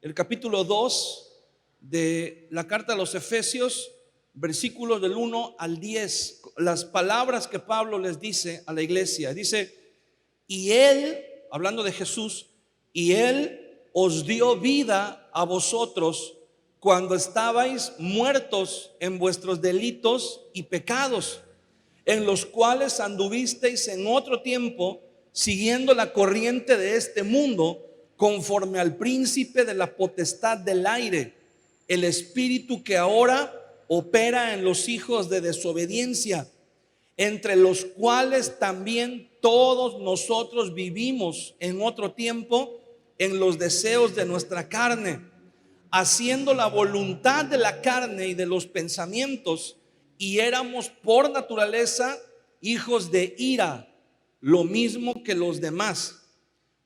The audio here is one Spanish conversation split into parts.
el capítulo 2 de la carta a los Efesios, versículos del 1 al 10, las palabras que Pablo les dice a la iglesia. Dice: y Él, hablando de Jesús, y Él os dio vida a vosotros cuando estabais muertos en vuestros delitos y pecados, en los cuales anduvisteis en otro tiempo, siguiendo la corriente de este mundo, conforme al príncipe de la potestad del aire, el espíritu que ahora opera en los hijos de desobediencia, entre los cuales también todos nosotros vivimos en otro tiempo en los deseos de nuestra carne, haciendo la voluntad de la carne y de los pensamientos, y éramos por naturaleza hijos de ira, lo mismo que los demás.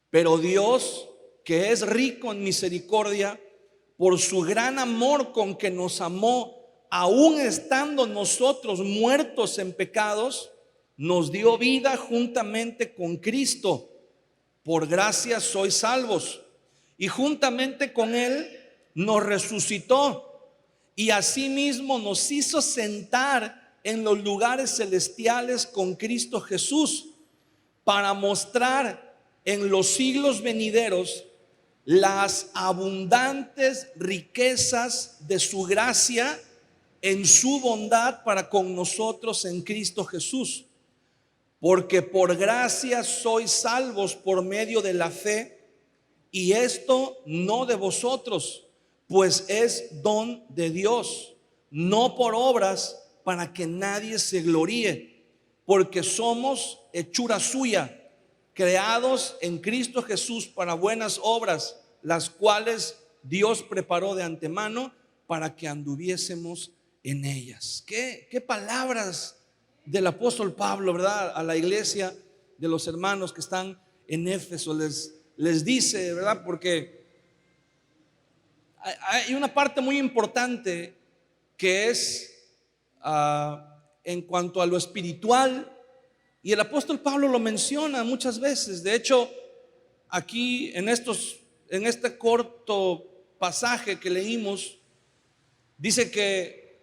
Pero Dios, que es rico en misericordia, por su gran amor con que nos amó, aun estando nosotros muertos en pecados, nos dio vida juntamente con Cristo. Por gracia sois salvos. Y juntamente con Él nos resucitó, y asimismo nos hizo sentar en los lugares celestiales con Cristo Jesús, para mostrar en los siglos venideros las abundantes riquezas de su gracia en su bondad para con nosotros en Cristo Jesús. Porque por gracia sois salvos por medio de la fe, y esto no de vosotros, pues es don de Dios, no por obras, para que nadie se gloríe, porque somos hechura suya, creados en Cristo Jesús para buenas obras, las cuales Dios preparó de antemano para que anduviésemos en ellas. ¿Qué palabras del apóstol Pablo, verdad? A la iglesia de los hermanos que están en Éfeso les dice, verdad, porque hay una parte muy importante que es en cuanto a lo espiritual, y el apóstol Pablo lo menciona muchas veces. De hecho, aquí en este corto pasaje que leímos, dice que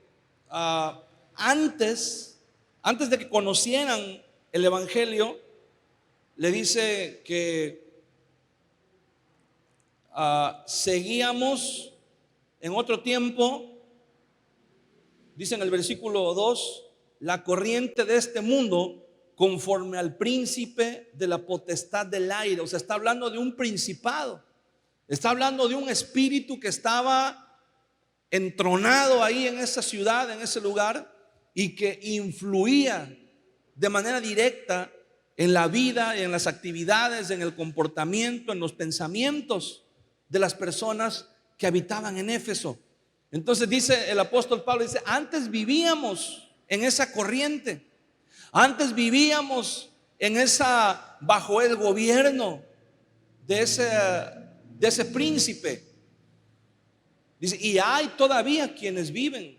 antes de que conocieran el evangelio, le dice que seguíamos en otro tiempo, dice en el versículo 2, la corriente de este mundo, conforme al príncipe de la potestad del aire. O sea, está hablando de un principado, está hablando de un espíritu que estaba entronado ahí en esa ciudad, en ese lugar, y que influía de manera directa en la vida, en las actividades, en el comportamiento, en los pensamientos de las personas que habitaban en Éfeso. Entonces dice el apóstol Pablo, dice: antes vivíamos en esa corriente, antes vivíamos bajo el gobierno de ese príncipe. Dice, y hay todavía quienes viven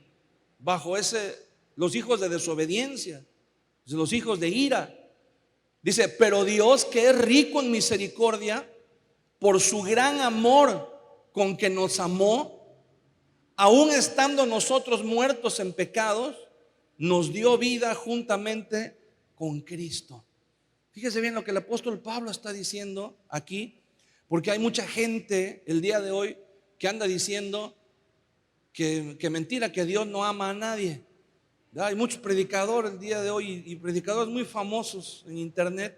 bajo los hijos de desobediencia, los hijos de ira. Dice, pero Dios, que es rico en misericordia, por su gran amor con que nos amó, aun estando nosotros muertos en pecados, nos dio vida juntamente con Cristo. Fíjese bien lo que el apóstol Pablo está diciendo aquí, porque hay mucha gente el día de hoy que anda diciendo que mentira, que Dios no ama a nadie. Hay muchos predicadores el día de hoy, y predicadores muy famosos en internet,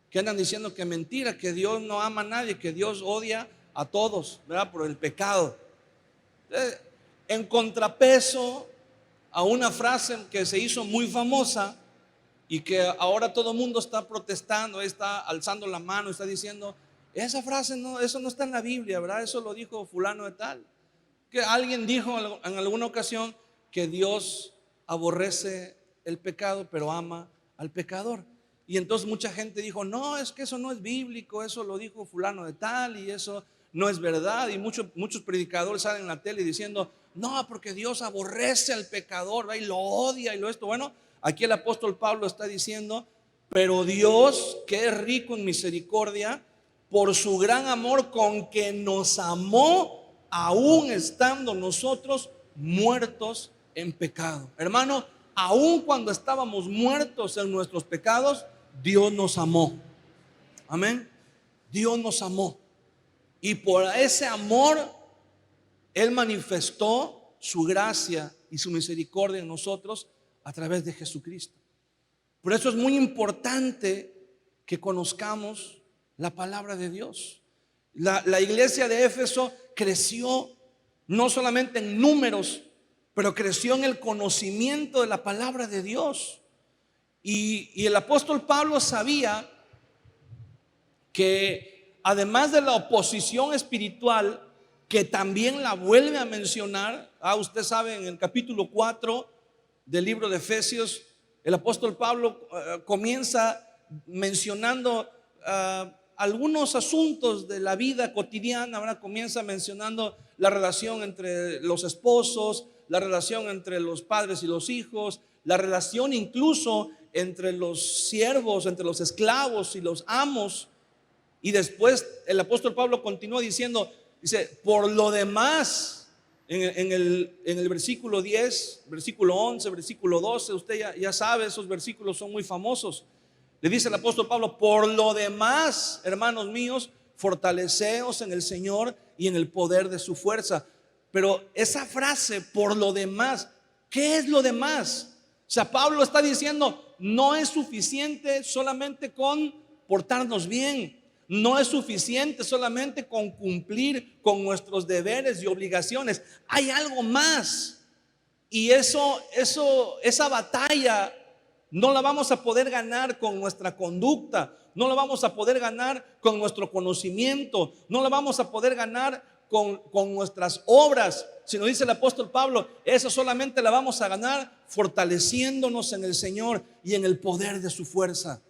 que andan diciendo que mentira, que Dios no ama a nadie, que Dios odia a todos, ¿verdad? Por el pecado. En contrapeso a una frase que se hizo muy famosa y que ahora todo el mundo está protestando, está alzando la mano, está diciendo, esa frase no, eso no está en la Biblia, ¿verdad? Eso lo dijo fulano de tal. Que alguien dijo en alguna ocasión que Dios aborrece el pecado, pero ama al pecador. Y entonces mucha gente dijo, no, es que eso no es bíblico, eso lo dijo fulano de tal y eso no es verdad. Y muchos predicadores salen en la tele diciendo, no, porque Dios aborrece al pecador, ¿verdad? Y lo odia y lo esto. Bueno, aquí el apóstol Pablo está diciendo, pero Dios, que es rico en misericordia, por su gran amor con que nos amó, aún estando nosotros muertos en pecado. Hermano, aún cuando estábamos muertos en nuestros pecados, Dios nos amó. Amén. Dios nos amó. Y por ese amor, Él manifestó su gracia y su misericordia en nosotros a través de Jesucristo. Por eso es muy importante que conozcamos la palabra de Dios. La iglesia de Éfeso creció no solamente en números, pero creció en el conocimiento de la palabra de Dios. Y el apóstol Pablo sabía que además de la oposición espiritual, que también la vuelve a mencionar, usted sabe, en el capítulo 4 del libro de Efesios, el apóstol Pablo comienza mencionando algunos asuntos de la vida cotidiana. Ahora comienza mencionando la relación entre los esposos, la relación entre los padres y los hijos, la relación incluso entre los siervos, entre los esclavos y los amos. Y después el apóstol Pablo continúa diciendo, dice, por lo demás, en el versículo 10, versículo 11, versículo 12, usted ya sabe, esos versículos son muy famosos. Le dice el apóstol Pablo, por lo demás, hermanos míos, fortaleceos en el Señor y en el poder de su fuerza. Pero esa frase, por lo demás, ¿qué es lo demás? O sea, Pablo está diciendo, no es suficiente solamente con portarnos bien. No es suficiente solamente con cumplir con nuestros deberes y obligaciones. Hay algo más. Y esa batalla no la vamos a poder ganar con nuestra conducta, no la vamos a poder ganar con nuestro conocimiento, no la vamos a poder ganar con nuestras obras, sino dice el apóstol Pablo, eso solamente la vamos a ganar fortaleciéndonos en el Señor y en el poder de su fuerza.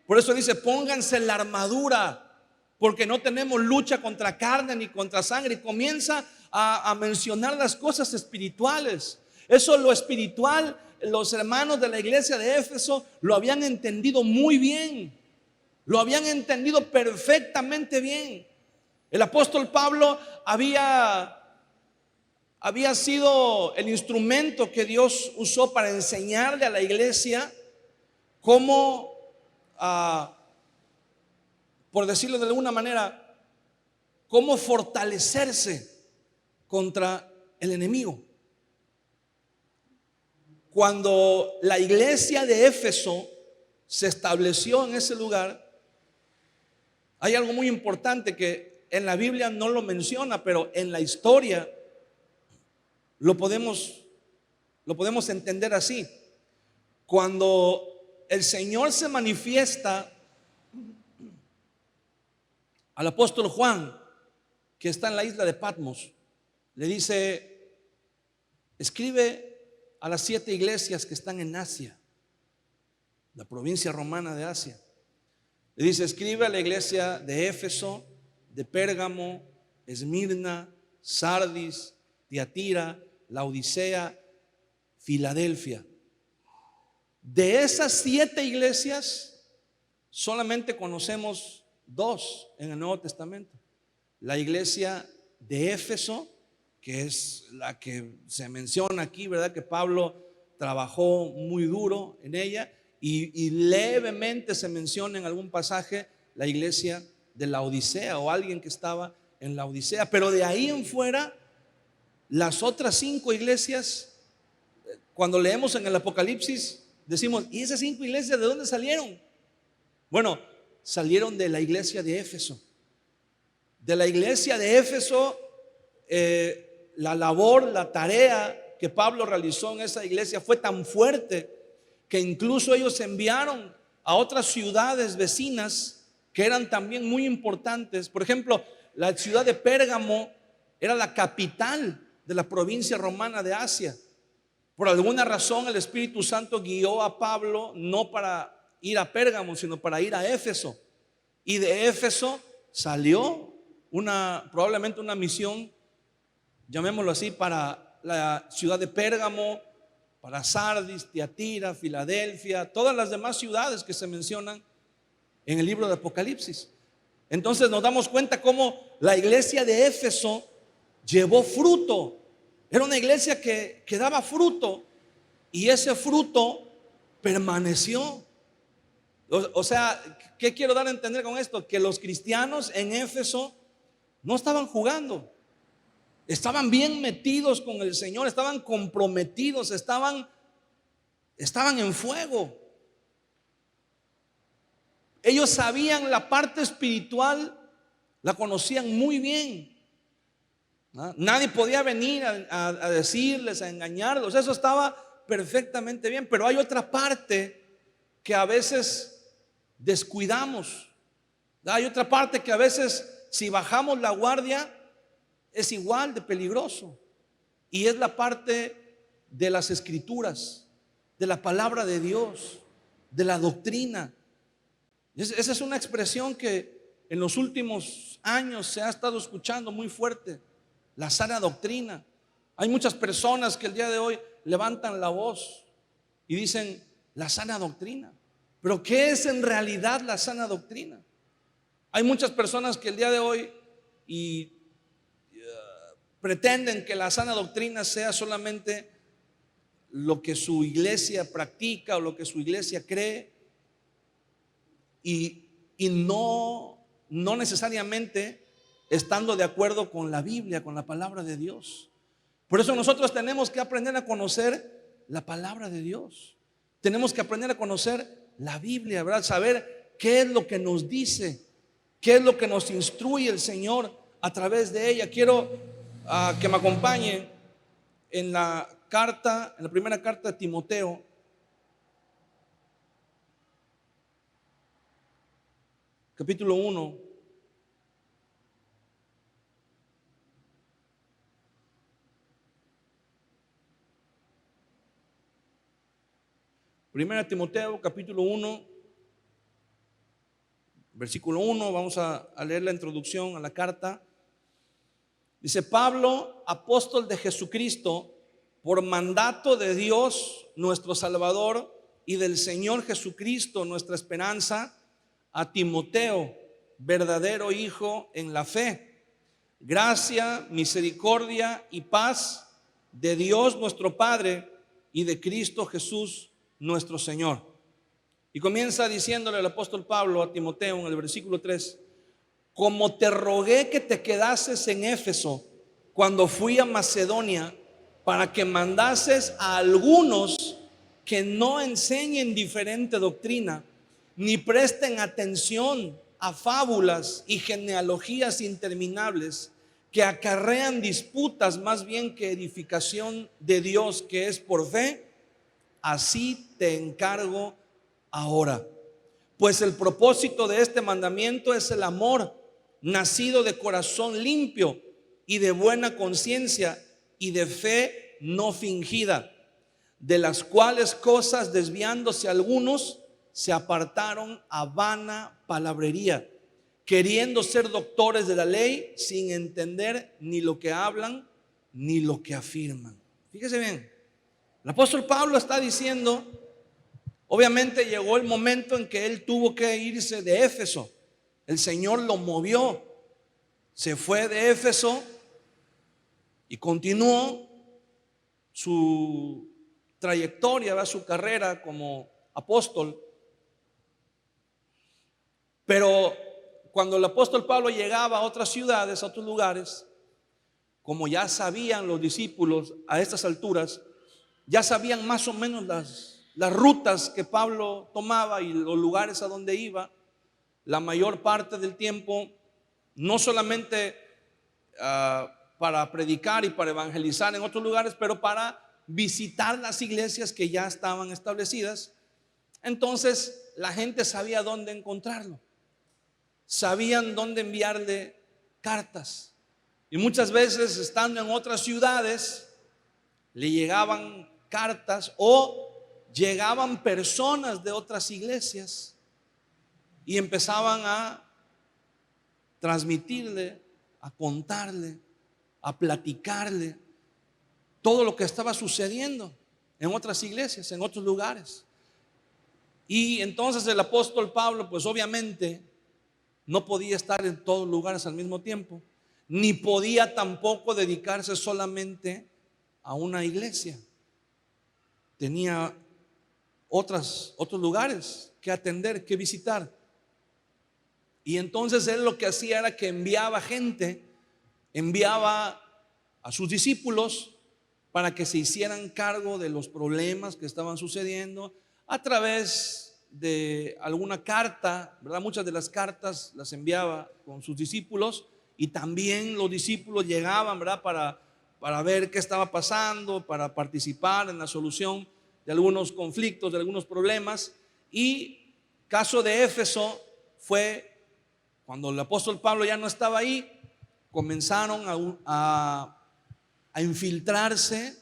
Por eso dice, pónganse la armadura, porque no tenemos lucha contra carne ni contra sangre. Y comienza a mencionar las cosas espirituales. Eso, lo espiritual, los hermanos de la iglesia de Éfeso lo habían entendido muy bien. Lo habían entendido perfectamente bien. El apóstol Pablo había sido el instrumento que Dios usó para enseñarle a la iglesia cómo, por decirlo de alguna manera, cómo fortalecerse contra el enemigo. Cuando la iglesia de Éfeso se estableció en ese lugar, hay algo muy importante que en la Biblia no lo menciona, pero en la historia lo podemos entender así. Cuando el Señor se manifiesta al apóstol Juan, que está en la isla de Patmos, le dice, escribe a las 7 iglesias que están en Asia, la provincia romana de Asia. Le dice, escribe a la iglesia de Éfeso, de Pérgamo, Esmirna, Sardis, Tiatira, Laodicea, Filadelfia. De esas 7 iglesias, solamente conocemos 2 en el Nuevo Testamento. La iglesia de Éfeso, que es la que se menciona aquí, ¿verdad? Que Pablo trabajó muy duro en ella, y levemente se menciona en algún pasaje la iglesia de Laodicea o alguien que estaba en Laodicea. Pero de ahí en fuera, las otras 5 iglesias, cuando leemos en el Apocalipsis, decimos, ¿y esas 5 iglesias de dónde salieron? Bueno, salieron de la iglesia de Éfeso. De la iglesia de Éfeso, la labor, la tarea que Pablo realizó en esa iglesia fue tan fuerte que incluso ellos enviaron a otras ciudades vecinas que eran también muy importantes. Por ejemplo, la ciudad de Pérgamo era la capital de la provincia romana de Asia. Por alguna razón el Espíritu Santo guió a Pablo no para ir a Pérgamo, sino para ir a Éfeso. Y de Éfeso salió probablemente una misión, llamémoslo así, para la ciudad de Pérgamo, para Sardis, Tiatira, Filadelfia, todas las demás ciudades que se mencionan en el libro de Apocalipsis. Entonces nos damos cuenta cómo la iglesia de Éfeso llevó fruto. Era una iglesia que daba fruto y ese fruto permaneció. O sea, ¿qué quiero dar a entender con esto? Que los cristianos en Éfeso no estaban jugando, estaban bien metidos con el Señor, estaban comprometidos, estaban en fuego. Ellos sabían la parte espiritual, la conocían muy bien. Nadie podía venir a decirles, a engañarlos. Eso estaba perfectamente bien. Pero hay otra parte que a veces descuidamos. Hay otra parte que a veces, si bajamos la guardia, es igual de peligroso. Y es la parte de las escrituras, de la palabra de Dios, de la doctrina. Esa es una expresión que en los últimos años se ha estado escuchando muy fuerte. La sana doctrina. Hay muchas personas que el día de hoy levantan la voz y dicen la sana doctrina. Pero ¿qué es en realidad la sana doctrina? Hay muchas personas que el día de hoy pretenden que la sana doctrina sea solamente lo que su iglesia practica o lo que su iglesia cree y no necesariamente estando de acuerdo con la Biblia, con la palabra de Dios. Por eso nosotros tenemos que aprender a conocer la palabra de Dios. Tenemos que aprender a conocer la Biblia, ¿verdad? Saber qué es lo que nos dice, qué es lo que nos instruye el Señor a través de ella. Quiero que me acompañen en la primera carta de Timoteo, capítulo 1. Primera Timoteo, capítulo 1, versículo 1. Vamos a leer la introducción a la carta. Dice: Pablo, apóstol de Jesucristo, por mandato de Dios nuestro Salvador y del Señor Jesucristo nuestra esperanza, a Timoteo, verdadero hijo en la fe. Gracia, misericordia y paz de Dios nuestro Padre y de Cristo Jesús nuestro Señor. Y comienza diciéndole el apóstol Pablo a Timoteo en el versículo 3: como te rogué que te quedases en Éfeso cuando fui a Macedonia, para que mandases a algunos que no enseñen diferente doctrina, ni presten atención a fábulas y genealogías interminables que acarrean disputas más bien que edificación de Dios que es por fe. Así te encargo ahora. Pues el propósito de este mandamiento es el amor, nacido de corazón limpio y de buena conciencia y de fe no fingida, de las cuales cosas desviándose algunos se apartaron a vana palabrería, queriendo ser doctores de la ley sin entender ni lo que hablan ni lo que afirman. Fíjese bien, el apóstol Pablo está diciendo, obviamente llegó el momento en que él tuvo que irse de Éfeso. El Señor lo movió, se fue de Éfeso y continuó su trayectoria, su carrera como apóstol. Pero cuando el apóstol Pablo llegaba a otras ciudades, a otros lugares, como ya sabían los discípulos a estas alturas, ya sabían más o menos las rutas que Pablo tomaba y los lugares a donde iba. La mayor parte del tiempo, no solamente para predicar y para evangelizar en otros lugares, pero para visitar las iglesias que ya estaban establecidas. Entonces la gente sabía dónde encontrarlo, sabían dónde enviarle cartas. Y muchas veces, estando en otras ciudades, le llegaban cartas o llegaban personas de otras iglesias y empezaban a transmitirle, a contarle, a platicarle todo lo que estaba sucediendo en otras iglesias, en otros lugares. Y entonces el apóstol Pablo, pues obviamente no podía estar en todos lugares al mismo tiempo, ni podía tampoco dedicarse solamente a una iglesia. Tenía otros lugares que atender, que visitar. Y entonces él lo que hacía era que enviaba gente, enviaba a sus discípulos para que se hicieran cargo de los problemas que estaban sucediendo a través de alguna carta, ¿verdad? Muchas de las cartas las enviaba con sus discípulos, y también los discípulos llegaban, ¿verdad? Para ver qué estaba pasando, para participar en la solución de algunos conflictos, de algunos problemas. Y caso de Éfeso fue cuando el apóstol Pablo ya no estaba ahí, comenzaron a infiltrarse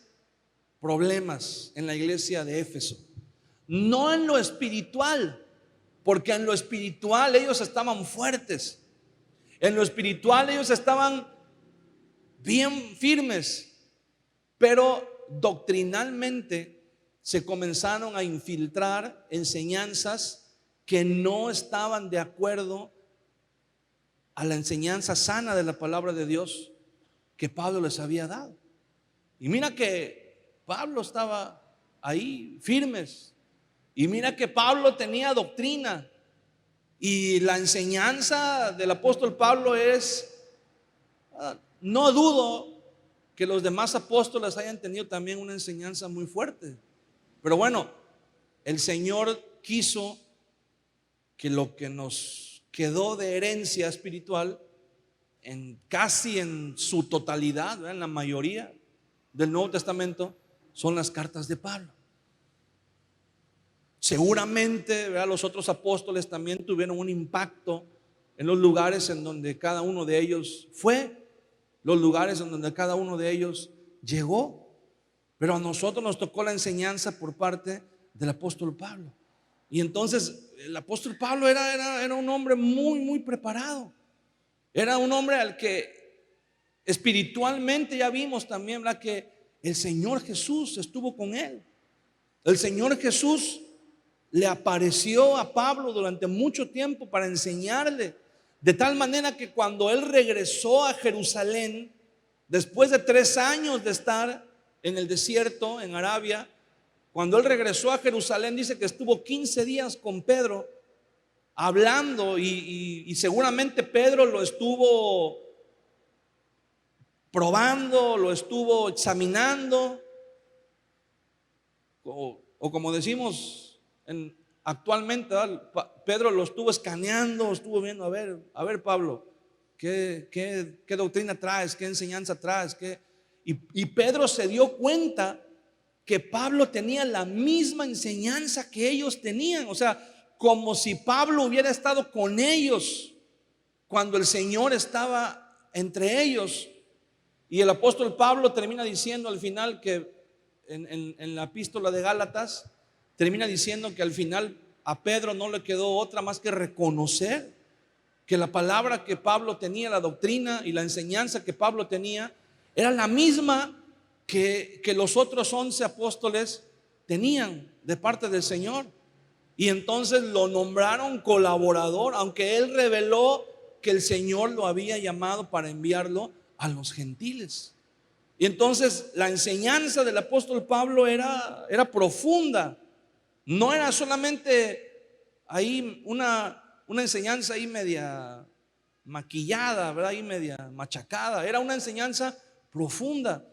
problemas en la iglesia de Éfeso. No en lo espiritual, porque en lo espiritual ellos estaban fuertes. En lo espiritual ellos estaban bien firmes, pero doctrinalmente se comenzaron a infiltrar enseñanzas que no estaban de acuerdo a la enseñanza sana de la palabra de Dios que Pablo les había dado. Y mira que Pablo estaba ahí firmes, y mira que Pablo tenía doctrina, y la enseñanza del apóstol Pablo no dudo que los demás apóstoles hayan tenido también una enseñanza muy fuerte, pero bueno, el Señor quiso que lo que nos quedó de herencia espiritual, casi en su totalidad, ¿verdad?, en la mayoría del Nuevo Testamento, son las cartas de Pablo. Seguramente, ¿verdad?, los otros apóstoles también tuvieron un impacto en los lugares en donde cada uno de ellos fue, los lugares en donde cada uno de ellos llegó, pero a nosotros nos tocó la enseñanza por parte del apóstol Pablo. Y entonces el apóstol Pablo era un hombre muy, muy preparado. Era un hombre al que espiritualmente ya vimos también, ¿verdad?, que el Señor Jesús estuvo con él. El Señor Jesús le apareció a Pablo durante mucho tiempo para enseñarle, de tal manera que cuando él regresó a Jerusalén, después de 3 años de estar en el desierto, en Arabia, cuando él regresó a Jerusalén, dice que estuvo 15 días con Pedro hablando, y seguramente Pedro lo estuvo probando, lo estuvo examinando, o como decimos actualmente, Pedro lo estuvo escaneando, estuvo viendo, a ver Pablo, ¿qué doctrina traes? ¿Qué enseñanza traes? Y Pedro se dio cuenta que Pablo tenía la misma enseñanza que ellos tenían, o sea, como si Pablo hubiera estado con ellos cuando el Señor estaba entre ellos. Y el apóstol Pablo termina diciendo al final que en la epístola de Gálatas, termina diciendo que al final a Pedro no le quedó otra más que reconocer que la palabra que Pablo tenía, la doctrina y la enseñanza que Pablo tenía, era la misma que los otros 11 apóstoles tenían de parte del Señor. Y entonces lo nombraron colaborador, aunque él reveló que el Señor lo había llamado para enviarlo a los gentiles. Y entonces la enseñanza del apóstol Pablo era profunda. No era solamente ahí una enseñanza ahí media maquillada, ¿verdad?, ahí media machacada. Era una enseñanza profunda.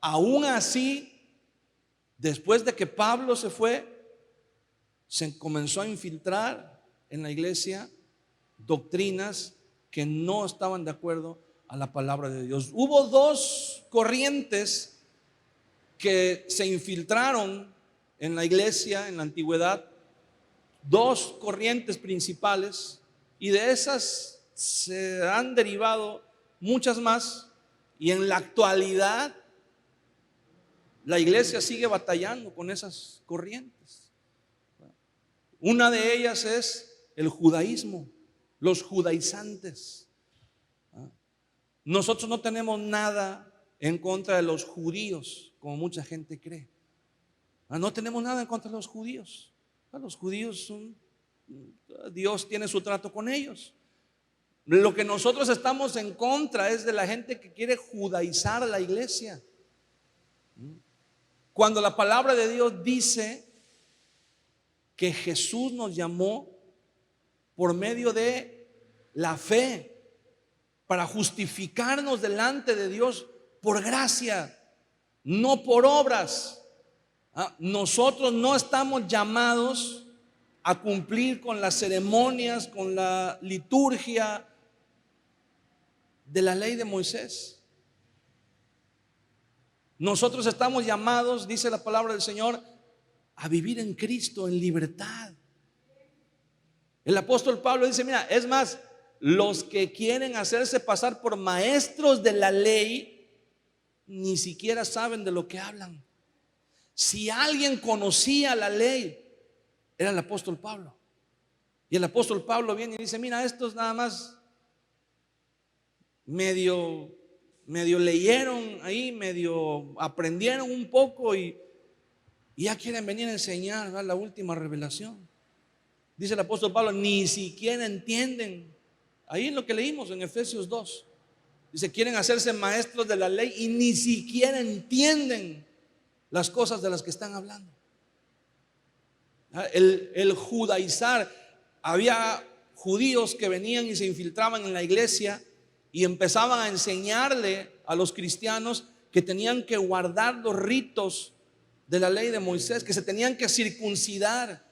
Aún así, después de que Pablo se fue, se comenzó a infiltrar en la iglesia doctrinas que no estaban de acuerdo a la palabra de Dios. Hubo 2 corrientes que se infiltraron en la iglesia en la antigüedad, 2 corrientes principales, y de esas se han derivado muchas más, y en la actualidad la iglesia sigue batallando con esas corrientes. Una de ellas es el judaísmo, los judaizantes. Nosotros no tenemos nada en contra de los judíos, como mucha gente cree. No tenemos nada en contra de los judíos. Los judíos Dios tiene su trato con ellos. Lo que nosotros estamos en contra es de la gente que quiere judaizar la iglesia. Cuando la palabra de Dios dice que Jesús nos llamó por medio de la fe para justificarnos delante de Dios por gracia, no por obras. Nosotros no estamos llamados a cumplir con las ceremonias, con la liturgia de la ley de Moisés. Nosotros estamos llamados, dice la palabra del Señor, a vivir en Cristo en libertad. El apóstol Pablo dice, mira, es más, los que quieren hacerse pasar por maestros de la ley ni siquiera saben de lo que hablan. Si alguien conocía la ley, era el apóstol Pablo. Y el apóstol Pablo viene y dice, mira, estos nada más medio leyeron ahí, medio aprendieron un poco y ya quieren venir a enseñar, ¿verdad?, la última revelación. Dice el apóstol Pablo, ni siquiera entienden. Ahí en lo que leímos en Efesios 2, dice, quieren hacerse maestros de la ley y ni siquiera entienden las cosas de las que están hablando. El judaizar, había judíos que venían y se infiltraban en la iglesia y empezaban a enseñarle a los cristianos que tenían que guardar los ritos de la ley de Moisés, que se tenían que circuncidar,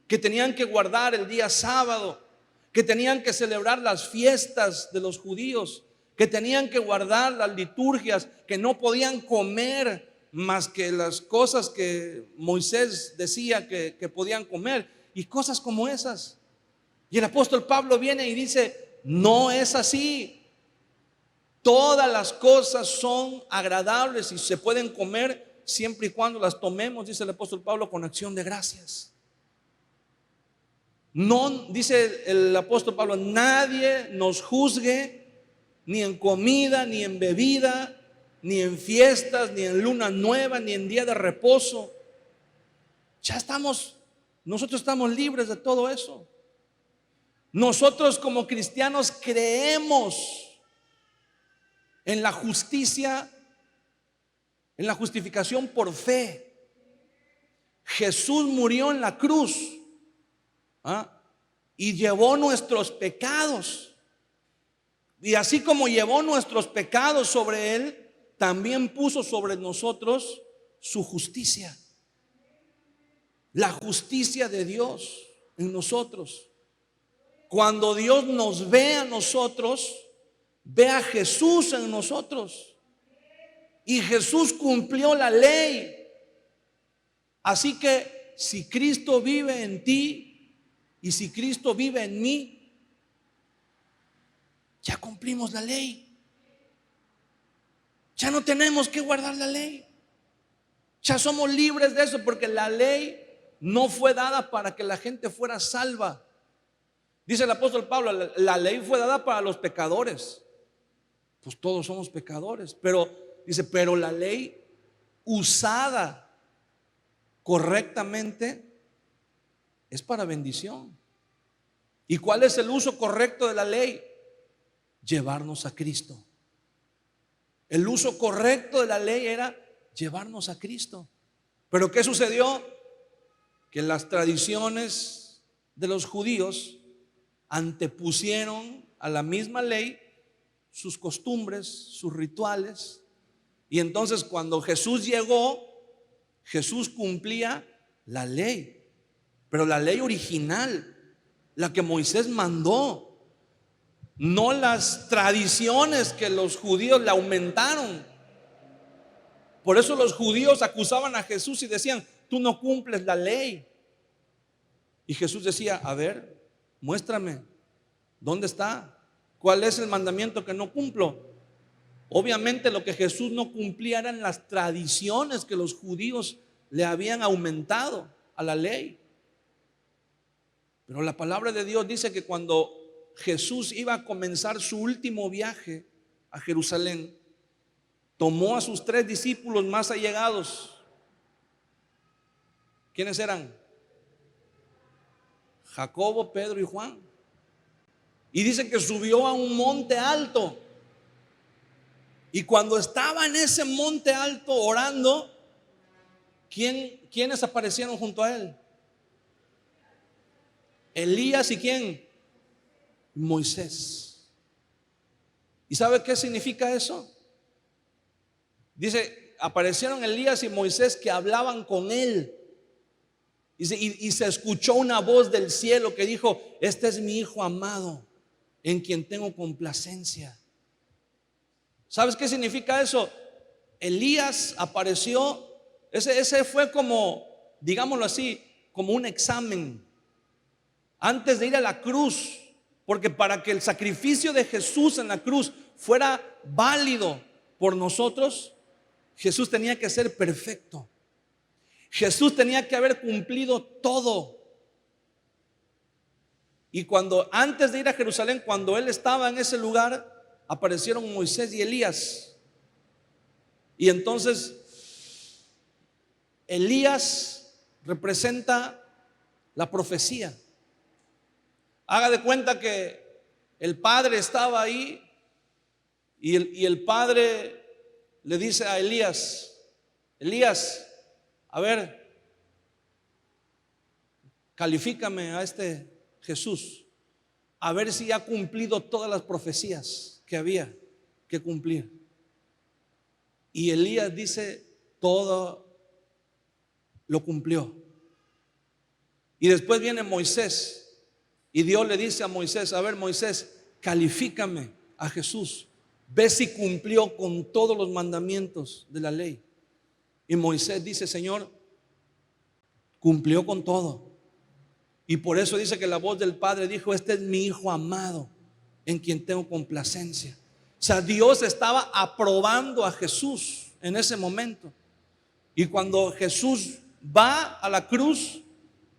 que tenían que guardar el día sábado, que tenían que celebrar las fiestas de los judíos, que tenían que guardar las liturgias, que no podían comer más que las cosas que Moisés decía que podían comer, y cosas como esas. Y el apóstol Pablo viene y dice, no es así. Todas las cosas son agradables y se pueden comer siempre y cuando las tomemos, dice el apóstol Pablo, con acción de gracias. No, dice el apóstol Pablo, nadie nos juzgue ni en comida, ni en bebida, ni en fiestas, ni en luna nueva, ni en día de reposo. Nosotros estamos libres de todo eso. Nosotros como cristianos creemos en la justicia, en la justificación por fe. Jesús murió en la cruz y llevó nuestros pecados. Y así como llevó nuestros pecados sobre él, también puso sobre nosotros su justicia. La justicia de Dios en nosotros. Cuando Dios nos ve a nosotros, ve a Jesús en nosotros. Y Jesús cumplió la ley. Así que si Cristo vive en ti y si Cristo vive en mí, ya cumplimos la ley. Ya no tenemos que guardar la ley. Ya somos libres de eso, porque la ley no fue dada para que la gente fuera salva. Dice el apóstol Pablo, la ley fue dada para los pecadores. Pues todos somos pecadores, pero dice, pero la ley usada correctamente es para bendición. ¿Y cuál es el uso correcto de la ley? Llevarnos a Cristo. El uso correcto de la ley era llevarnos a Cristo. Pero ¿qué sucedió? Que las tradiciones de los judíos antepusieron a la misma ley sus costumbres, sus rituales. Y entonces cuando Jesús llegó, Jesús cumplía la ley, pero la ley original, la que Moisés mandó, no las tradiciones que los judíos le aumentaron. Por eso los judíos acusaban a Jesús y decían, tú no cumples la ley. Y Jesús decía, a ver, muéstrame, ¿dónde está? ¿Cuál es el mandamiento que no cumplo? Obviamente lo que Jesús no cumplía eran las tradiciones que los judíos le habían aumentado a la ley. Pero la palabra de Dios dice que cuando Jesús iba a comenzar su último viaje a Jerusalén, tomó a sus 3 discípulos más allegados. ¿Quiénes eran? Jacobo, Pedro y Juan. Y dice que subió a un monte alto. Y cuando estaba en ese monte alto orando, ¿quiénes aparecieron junto a él? Elías y ¿quién? Moisés. ¿Y sabe qué significa eso? Dice, aparecieron Elías y Moisés que hablaban con él. Dice, y se escuchó una voz del cielo que dijo: este es mi hijo amado, en quien tengo complacencia. ¿Sabes qué significa eso? Elías apareció, ese fue como, digámoslo así, como un examen antes de ir a la cruz, porque para que el sacrificio de Jesús en la cruz fuera válido por nosotros, Jesús tenía que ser perfecto. Jesús tenía que haber cumplido todo. Y antes de ir a Jerusalén, cuando él estaba en ese lugar, aparecieron Moisés y Elías. Y entonces Elías representa la profecía. Haga de cuenta que el padre estaba ahí y el padre le dice a Elías: Elías, a ver, califícame a este Jesús, a ver si ha cumplido todas las profecías que había que cumplir. Y Elías dice: todo lo cumplió. Y después viene Moisés y Dios le dice a Moisés: a ver, Moisés, califícame a Jesús, ve si cumplió con todos los mandamientos de la ley. Y Moisés dice: Señor, cumplió con todo. Y por eso dice que la voz del Padre dijo: este es mi hijo amado, en quien tengo complacencia. O sea, Dios estaba aprobando a Jesús en ese momento. Y cuando Jesús va a la cruz,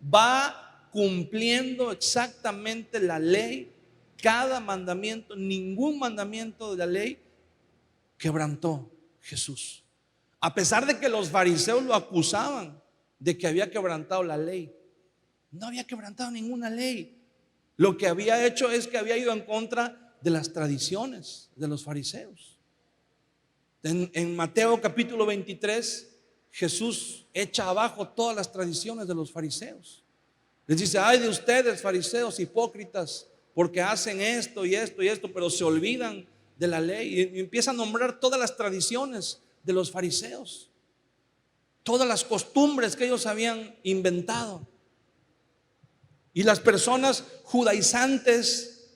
va cumpliendo exactamente la ley, cada mandamiento. Ningún mandamiento de la ley quebrantó Jesús, a pesar de que los fariseos lo acusaban de que había quebrantado la ley. No había quebrantado ninguna ley. Lo que había hecho es que había ido en contra de las tradiciones de los fariseos. En Mateo capítulo 23, Jesús echa abajo todas las tradiciones de los fariseos. Les dice: ay de ustedes, fariseos hipócritas, porque hacen esto y esto y esto, pero se olvidan de la ley. Y empieza a nombrar todas las tradiciones de los fariseos, todas las costumbres que ellos habían inventado. Y las personas judaizantes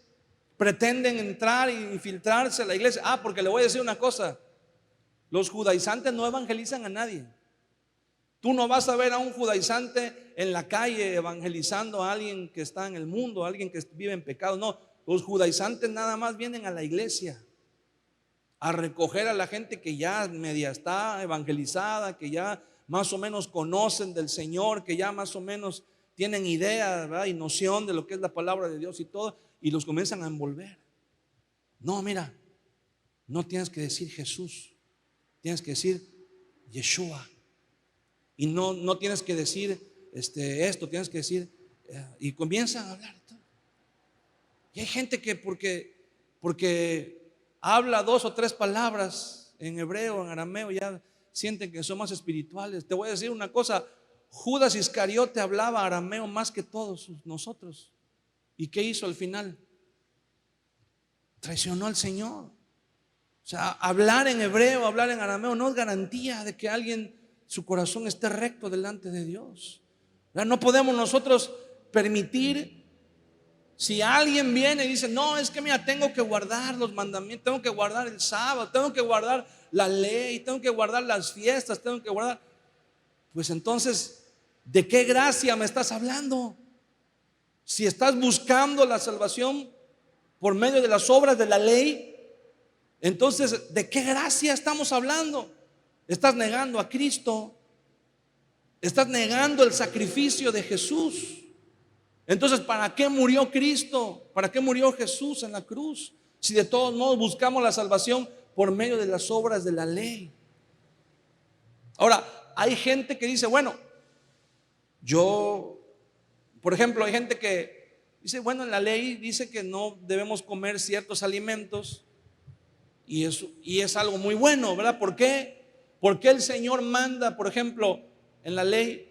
pretenden entrar e infiltrarse a la iglesia. Porque le voy a decir una cosa: los judaizantes no evangelizan a nadie. Tú no vas a ver a un judaizante en la calle evangelizando a alguien que está en el mundo, a alguien que vive en pecado. No, los judaizantes nada más vienen a la iglesia a recoger a la gente que ya media está evangelizada, que ya más o menos conocen del Señor, que ya más o menos tienen idea, ¿verdad?, y noción de lo que es la palabra de Dios y todo, y los comienzan a envolver. No, mira, no tienes que decir Jesús, tienes que decir Yeshua. Y no tienes que decir esto, tienes que decir, y comienzan a hablar. Y hay gente que porque habla 2 o 3 palabras en hebreo, en arameo, ya sienten que son más espirituales. Te voy a decir una cosa: Judas Iscariote hablaba arameo más que todos nosotros. ¿Y qué hizo al final? Traicionó al Señor. O sea, hablar en hebreo, hablar en arameo no es garantía de que alguien, su corazón esté recto delante de Dios. No podemos nosotros permitir, si alguien viene y dice: no, es que mira, tengo que guardar los mandamientos, tengo que guardar el sábado, tengo que guardar la ley, tengo que guardar las fiestas, tengo que guardar. Pues entonces, ¿de qué gracia me estás hablando? Si estás buscando la salvación por medio de las obras de la ley, entonces, ¿de qué gracia estamos hablando? Estás negando a Cristo, estás negando el sacrificio de Jesús. Entonces, ¿para qué murió Cristo? ¿Para qué murió Jesús en la cruz? Si de todos modos buscamos la salvación por medio de las obras de la ley. Ahora, hay gente que dice: bueno, por ejemplo, hay gente que Dice, bueno, en la ley dice que no debemos comer ciertos alimentos y es algo muy bueno, ¿verdad? ¿Por qué? Porque el Señor manda, por ejemplo, en la ley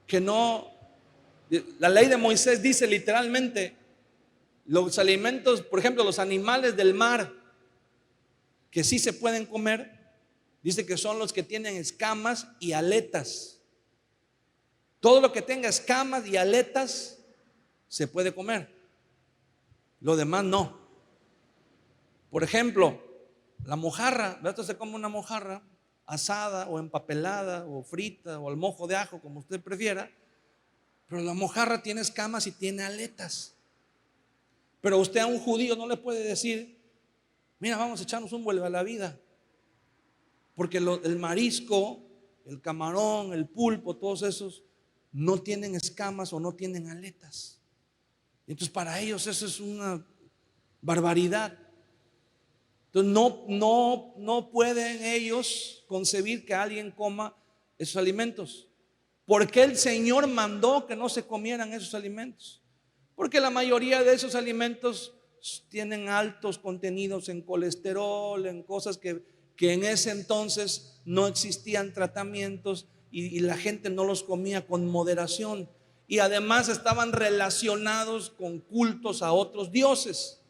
que no, la ley de Moisés dice literalmente, los alimentos, por ejemplo, los animales del mar que sí se pueden comer, dice que son los que tienen escamas y aletas. Todo lo que tenga escamas y aletas se puede comer, lo demás no. Por ejemplo, la mojarra, ¿verdad? Se come una mojarra asada o empapelada o frita o al mojo de ajo, como usted prefiera, pero la mojarra tiene escamas y tiene aletas. Pero usted a un judío no le puede decir, mira, vamos a echarnos un vuelve a la vida, porque el marisco, el camarón, el pulpo, todos esos no tienen escamas o no tienen aletas. Entonces para ellos eso es una barbaridad. Entonces no pueden ellos concebir que alguien coma esos alimentos. ¿Por qué el Señor mandó que no se comieran esos alimentos? Porque la mayoría de esos alimentos tienen altos contenidos en colesterol, en cosas que en ese entonces no existían tratamientos y la gente no los comía con moderación. Y además estaban relacionados con cultos a otros dioses.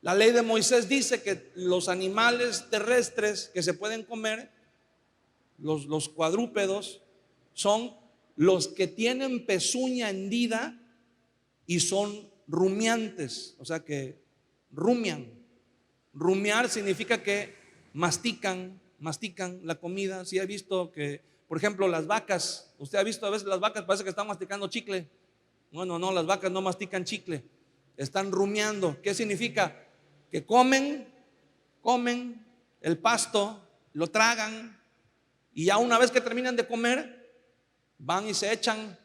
La ley de Moisés dice que los animales terrestres que se pueden comer, los cuadrúpedos, son los que tienen pezuña hendida y son rumiantes, o sea que rumian. Rumiar significa que mastican la comida. Si ha visto que, por ejemplo, las vacas, usted ha visto a veces las vacas parece que están masticando chicle. Bueno, no, las vacas no mastican chicle, están rumiando. ¿Qué significa? Que comen el pasto, lo tragan y ya una vez que terminan de comer, van y se echan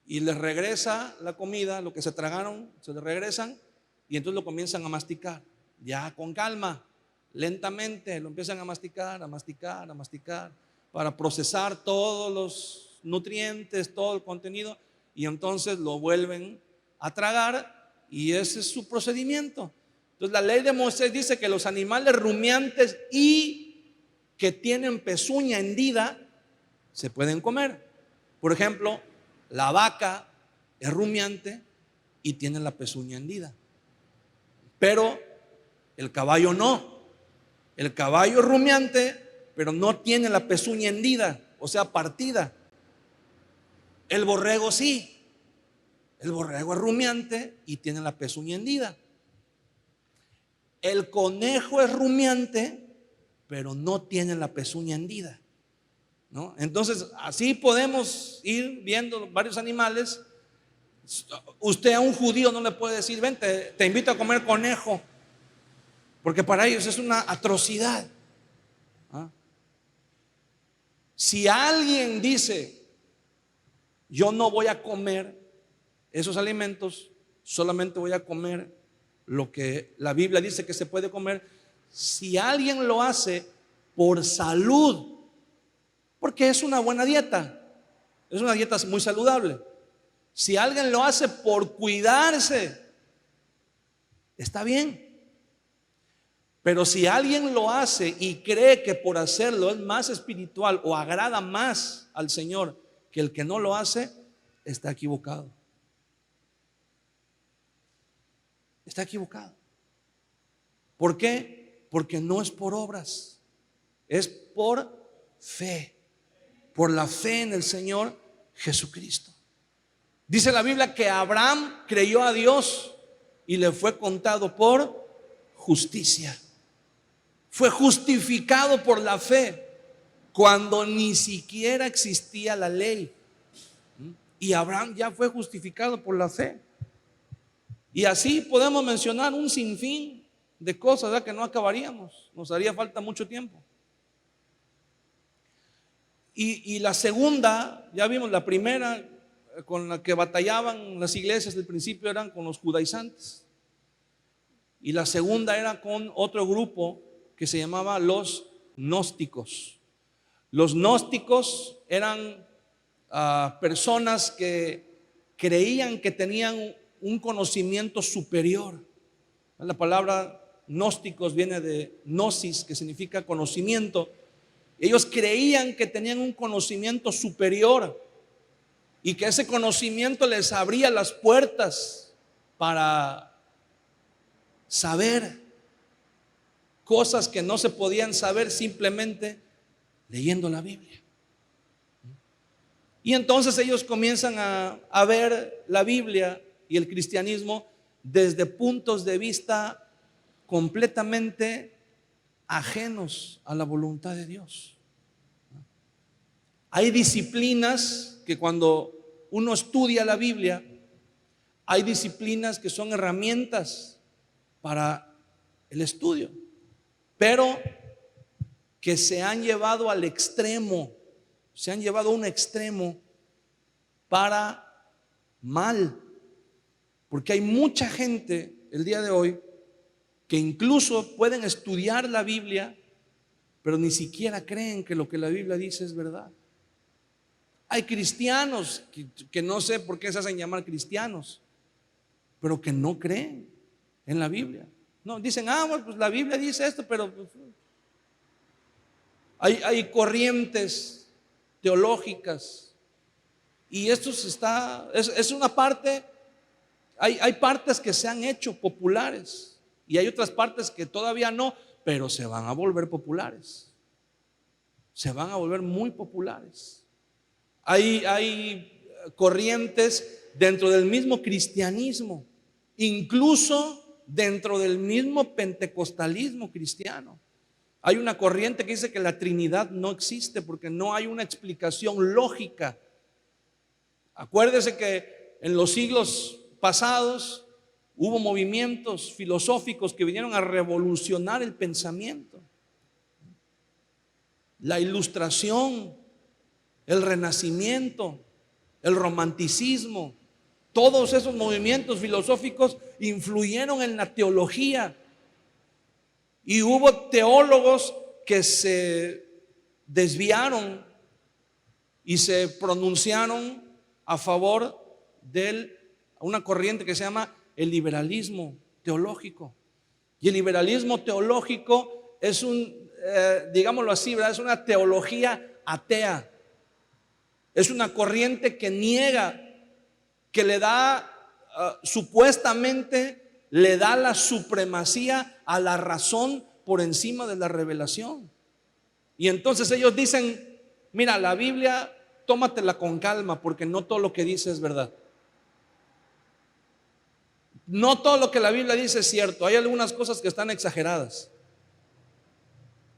y les regresa la comida, lo que se tragaron, se les regresan y entonces lo comienzan a masticar, ya con calma, lentamente lo empiezan a masticar para procesar todos los nutrientes, todo el contenido y entonces lo vuelven a tragar y ese es su procedimiento. Entonces la ley de Moisés dice que los animales rumiantes y que tienen pezuña hendida se pueden comer. Por ejemplo, la vaca es rumiante y tiene la pezuña hendida, pero el caballo no. El caballo es rumiante, pero no tiene la pezuña hendida, o sea, partida. El borrego sí. El borrego es rumiante y tiene la pezuña hendida. El conejo es rumiante, pero no tiene la pezuña hendida, ¿no? Entonces, así podemos ir viendo varios animales. Usted a un judío no le puede decir, ven, te invito a comer conejo, porque para ellos es una atrocidad. ¿Ah? Si alguien dice, yo no voy a comer esos alimentos, solamente voy a comer lo que la Biblia dice que se puede comer, si alguien lo hace por salud, porque es una buena dieta, es una dieta muy saludable. Si alguien lo hace por cuidarse, está bien. Pero si alguien lo hace y cree que por hacerlo es más espiritual o agrada más al Señor que el que no lo hace, está equivocado. Está equivocado. ¿Por qué? Porque no es por obras, es por fe, por la fe en el Señor Jesucristo. Dice la Biblia que Abraham creyó a Dios y le fue contado por justicia. Fue justificado por la fe cuando ni siquiera existía la ley. Y Abraham ya fue justificado por la fe. Y así podemos mencionar un sinfín de cosas, ¿verdad?, que no acabaríamos. Nos haría falta mucho tiempo. Y la segunda, ya vimos, la primera con la que batallaban las iglesias del principio eran con los judaizantes. Y la segunda era con otro grupo que se llamaba los gnósticos. Los gnósticos eran personas que creían que tenían un conocimiento superior. La palabra gnósticos viene de gnosis, que significa conocimiento. Ellos creían que tenían un conocimiento superior y que ese conocimiento les abría las puertas para saber cosas que no se podían saber simplemente leyendo la Biblia. Y entonces ellos comienzan a ver la Biblia y el cristianismo desde puntos de vista completamente ajenos a la voluntad de Dios. Hay disciplinas que cuando uno estudia la Biblia, hay disciplinas que son herramientas para el estudio, pero que se han llevado al extremo, se han llevado a un extremo para mal, porque hay mucha gente el día de hoy que incluso pueden estudiar la Biblia, pero ni siquiera creen que lo que la Biblia dice es verdad. Hay cristianos que no sé por qué se hacen llamar cristianos, pero que no creen en la Biblia. No, dicen, bueno, pues la Biblia dice esto, pero pues, hay corrientes teológicas y esto es una parte, hay partes que se han hecho populares y hay otras partes que todavía no, pero se van a volver populares, se van a volver muy populares. Hay corrientes dentro del mismo cristianismo, incluso dentro del mismo pentecostalismo cristiano. Hay una corriente que dice que la Trinidad no existe porque no hay una explicación lógica. Acuérdese que en los siglos pasados hubo movimientos filosóficos que vinieron a revolucionar el pensamiento. La Ilustración, el Renacimiento, el Romanticismo, todos esos movimientos filosóficos influyeron en la teología. Y hubo teólogos que se desviaron y se pronunciaron a favor de una corriente que se llama el liberalismo teológico. Y el liberalismo teológico es digámoslo así, ¿verdad? Es una teología atea. Es una corriente que niega, que le da, supuestamente le da la supremacía a la razón por encima de la revelación. Y entonces ellos dicen, mira, la Biblia, tómatela con calma porque no todo lo que dice es verdad. No todo lo que la Biblia dice es cierto. Hay algunas cosas que están exageradas.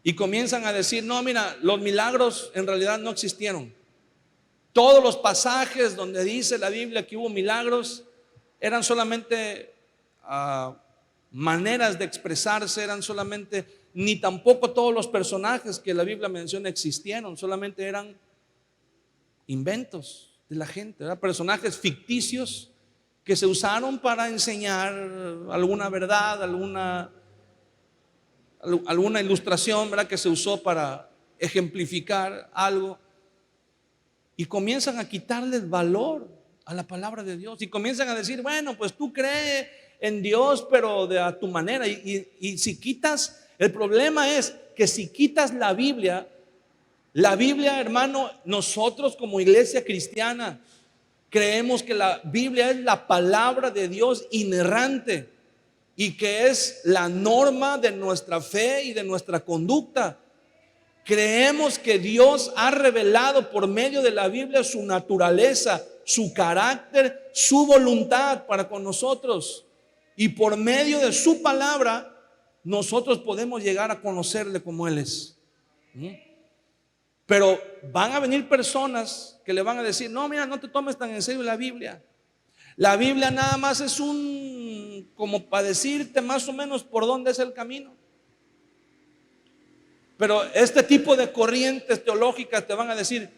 Y comienzan a decir, no, mira, los milagros en realidad no existieron. Todos los pasajes donde dice la Biblia que hubo milagros eran solamente maneras de expresarse, eran solamente, ni tampoco todos los personajes que la Biblia menciona existieron, solamente eran inventos de la gente, ¿verdad? Personajes ficticios que se usaron para enseñar alguna verdad, alguna ilustración, ¿verdad? Que se usó para ejemplificar algo. Y comienzan a quitarles valor a la palabra de Dios y comienzan a decir, bueno, pues tú crees en Dios, pero a tu manera. Y si quitas, el problema es que si quitas la Biblia, hermano, nosotros como iglesia cristiana creemos que la Biblia es la palabra de Dios inerrante y que es la norma de nuestra fe y de nuestra conducta. Creemos que Dios ha revelado por medio de la Biblia su naturaleza, su carácter, su voluntad para con nosotros. Y por medio de su palabra, nosotros podemos llegar a conocerle como Él es. Pero van a venir personas que le van a decir, no, mira, no te tomes tan en serio la Biblia. La Biblia nada más es como para decirte más o menos por dónde es el camino. Pero este tipo de corrientes teológicas te van a decir,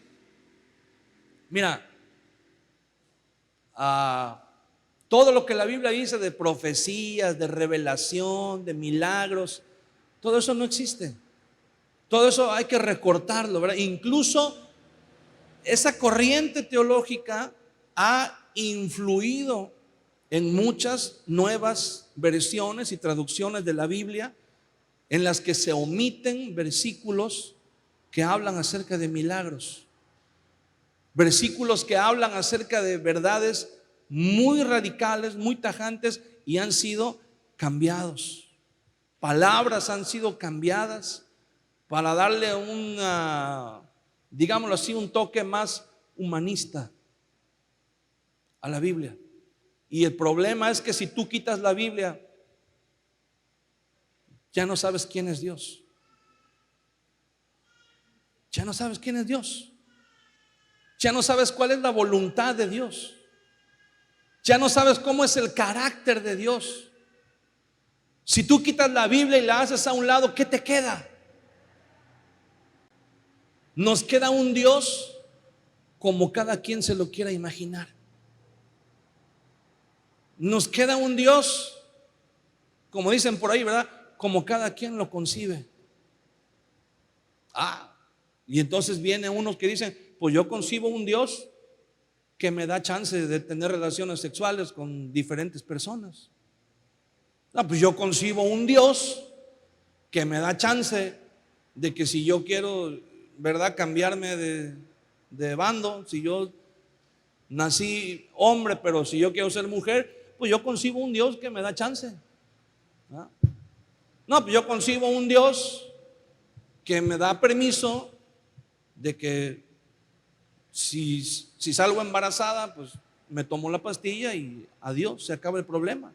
mira, todo lo que la Biblia dice de profecías, de revelación, de milagros, todo eso no existe. Todo eso hay que recortarlo, ¿verdad? Incluso esa corriente teológica ha influido en muchas nuevas versiones y traducciones de la Biblia en las que se omiten versículos que hablan acerca de milagros, versículos que hablan acerca de verdades muy radicales, muy tajantes, y han sido cambiados. Palabras han sido cambiadas para darle digámoslo así, un toque más humanista a la Biblia. Y el problema es que si tú quitas la Biblia, ya no sabes quién es Dios. Ya no sabes quién es Dios. Ya no sabes cuál es la voluntad de Dios. Ya no sabes cómo es el carácter de Dios. Si tú quitas la Biblia y la haces a un lado, ¿qué te queda? Nos queda un Dios como cada quien se lo quiera imaginar. Nos queda un Dios, como dicen por ahí, ¿verdad? Como cada quien lo concibe. Y entonces vienen unos que dicen, pues yo concibo un Dios que me da chance de tener relaciones sexuales con diferentes personas. Pues yo concibo un Dios que me da chance de que si yo quiero, ¿verdad?, cambiarme de bando, si yo nací hombre, pero si yo quiero ser mujer, pues yo concibo un Dios que me da chance. Pues yo concibo un Dios que me da permiso de que si salgo embarazada, pues me tomo la pastilla y adiós, se acaba el problema.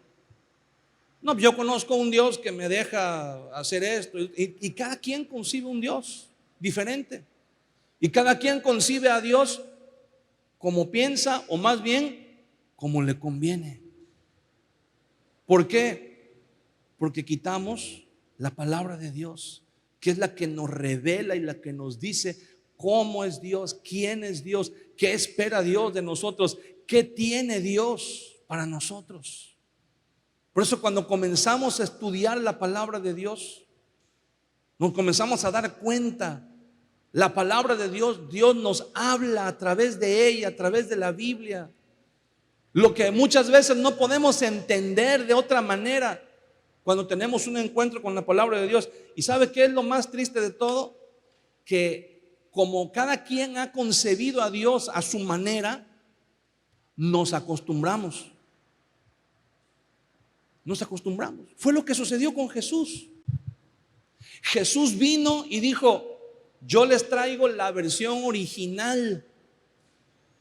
Yo conozco un Dios que me deja hacer esto, y cada quien concibe un Dios diferente, y cada quien concibe a Dios como piensa, o más bien como le conviene. ¿Por qué? Porque quitamos la palabra de Dios, que es la que nos revela y la que nos dice cómo es Dios, quién es Dios, qué espera Dios de nosotros, qué tiene Dios para nosotros. Por eso cuando comenzamos a estudiar la palabra de Dios, nos comenzamos a dar cuenta. La palabra de Dios, Dios nos habla a través de ella, a través de la Biblia. Lo que muchas veces no podemos entender de otra manera cuando tenemos un encuentro con la palabra de Dios. ¿Y sabe qué es lo más triste de todo? Que como cada quien ha concebido a Dios a su manera, nos acostumbramos. Nos acostumbramos. Fue lo que sucedió con Jesús. Jesús vino y dijo: yo les traigo la versión original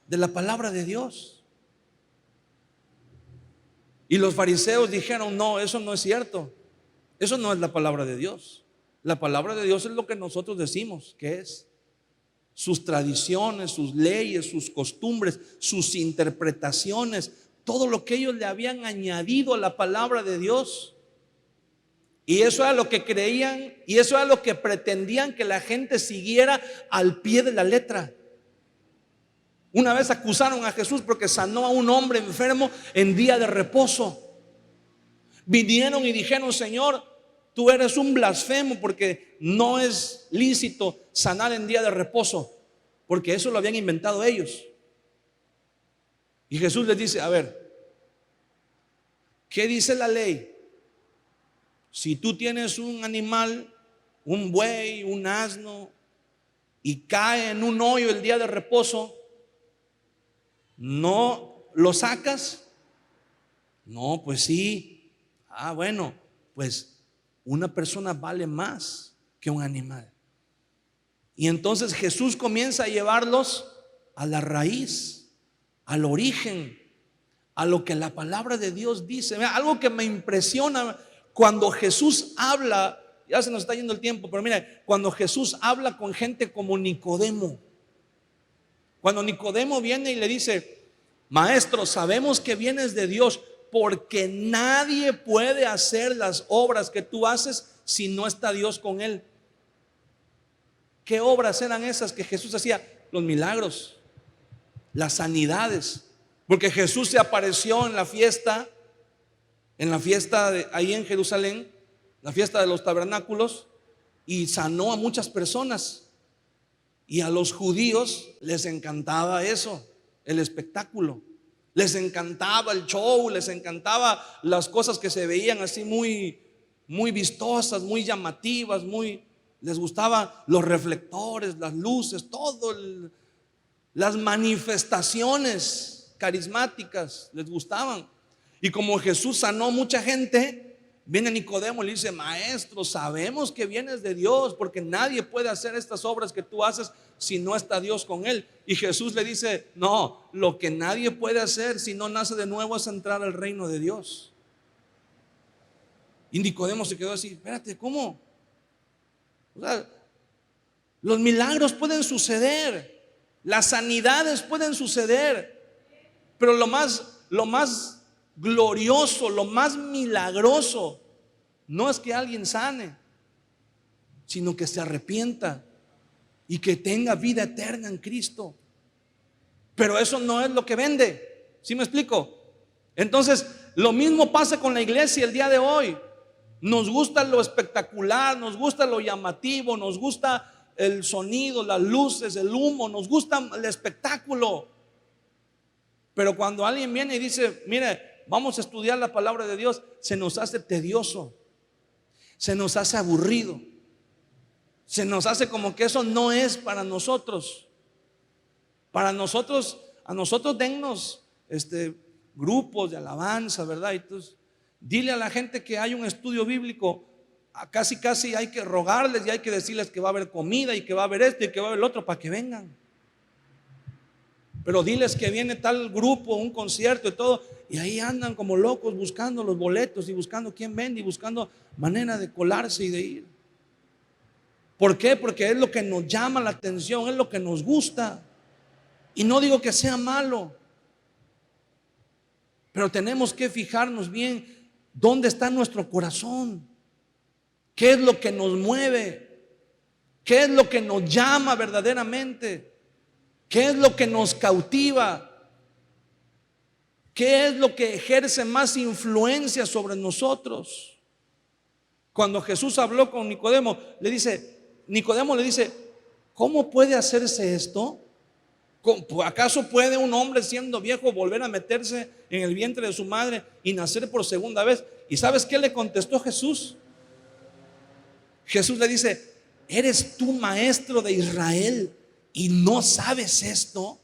de la palabra de Dios. Y los fariseos dijeron: no, eso no es cierto. Eso no es la palabra de Dios. La palabra de Dios es lo que nosotros decimos que es. Sus tradiciones, sus leyes, sus costumbres, sus interpretaciones, todo lo que ellos le habían añadido a la palabra de Dios. Y eso era lo que creían, y eso era lo que pretendían que la gente siguiera al pie de la letra. Una vez acusaron a Jesús porque sanó a un hombre enfermo en día de reposo. Vinieron y dijeron: Señor, tú eres un blasfemo, porque no es lícito sanar en día de reposo, porque eso lo habían inventado ellos. Y Jesús les dice: a ver, ¿qué dice la ley? Si tú tienes un animal, un buey, un asno, y cae en un hoyo el día de reposo, ¿no lo sacas? No, pues sí. Bueno, pues una persona vale más que un animal. Y entonces Jesús comienza a llevarlos a la raíz, al origen, a lo que la palabra de Dios dice. Mira, algo que me impresiona cuando Jesús habla, ya se nos está yendo el tiempo, pero mira, cuando Jesús habla con gente como Nicodemo, cuando Nicodemo viene y le dice: Maestro, sabemos que vienes de Dios, porque nadie puede hacer las obras que tú haces si no está Dios con él. ¿Qué obras eran esas que Jesús hacía? Los milagros, las sanidades. Porque Jesús se apareció en la fiesta ahí en Jerusalén, la fiesta de los tabernáculos, y sanó a muchas personas. Y a los judíos les encantaba eso, el espectáculo. Les encantaba el show, les encantaba las cosas que se veían así muy vistosas, muy llamativas, les gustaban los reflectores, las luces, las manifestaciones carismáticas, les gustaban. Y como Jesús sanó mucha gente, viene Nicodemo y le dice: maestro, sabemos que vienes de Dios, porque nadie puede hacer estas obras que tú haces si no está Dios con él. Y Jesús le dice: no, lo que nadie puede hacer si no nace de nuevo es entrar al reino de Dios. Y Nicodemo se quedó así: espérate, ¿cómo? O sea, los milagros pueden suceder, las sanidades pueden suceder, pero lo más glorioso, lo más milagroso no es que alguien sane, sino que se arrepienta y que tenga vida eterna en Cristo. Pero eso no es lo que vende. ¿Sí me explico? Entonces, lo mismo pasa con la iglesia el día de hoy. Nos gusta lo espectacular, nos gusta lo llamativo, nos gusta el sonido, las luces, el humo, nos gusta el espectáculo. Pero cuando alguien viene y dice: mire, vamos a estudiar la palabra de Dios, se nos hace tedioso, se nos hace aburrido, se nos hace como que eso no es para nosotros. Para nosotros, a nosotros dennos grupos de alabanza, ¿verdad? Entonces, dile a la gente que hay un estudio bíblico, casi hay que rogarles y hay que decirles que va a haber comida y que va a haber esto y que va a haber el otro para que vengan. Pero diles que viene tal grupo, un concierto y todo, y ahí andan como locos buscando los boletos y buscando quién vende y buscando manera de colarse y de ir. ¿Por qué? Porque es lo que nos llama la atención, es lo que nos gusta. Y no digo que sea malo, pero tenemos que fijarnos bien dónde está nuestro corazón, qué es lo que nos mueve, qué es lo que nos llama verdaderamente. ¿Qué es lo que nos cautiva? ¿Qué es lo que ejerce más influencia sobre nosotros? Cuando Jesús habló con Nicodemo, Nicodemo le dice: ¿cómo puede hacerse esto? ¿Acaso puede un hombre siendo viejo volver a meterse en el vientre de su madre y nacer por segunda vez? ¿Y sabes qué le contestó Jesús? Jesús le dice: ¿eres tú maestro de Israel y no sabes esto? O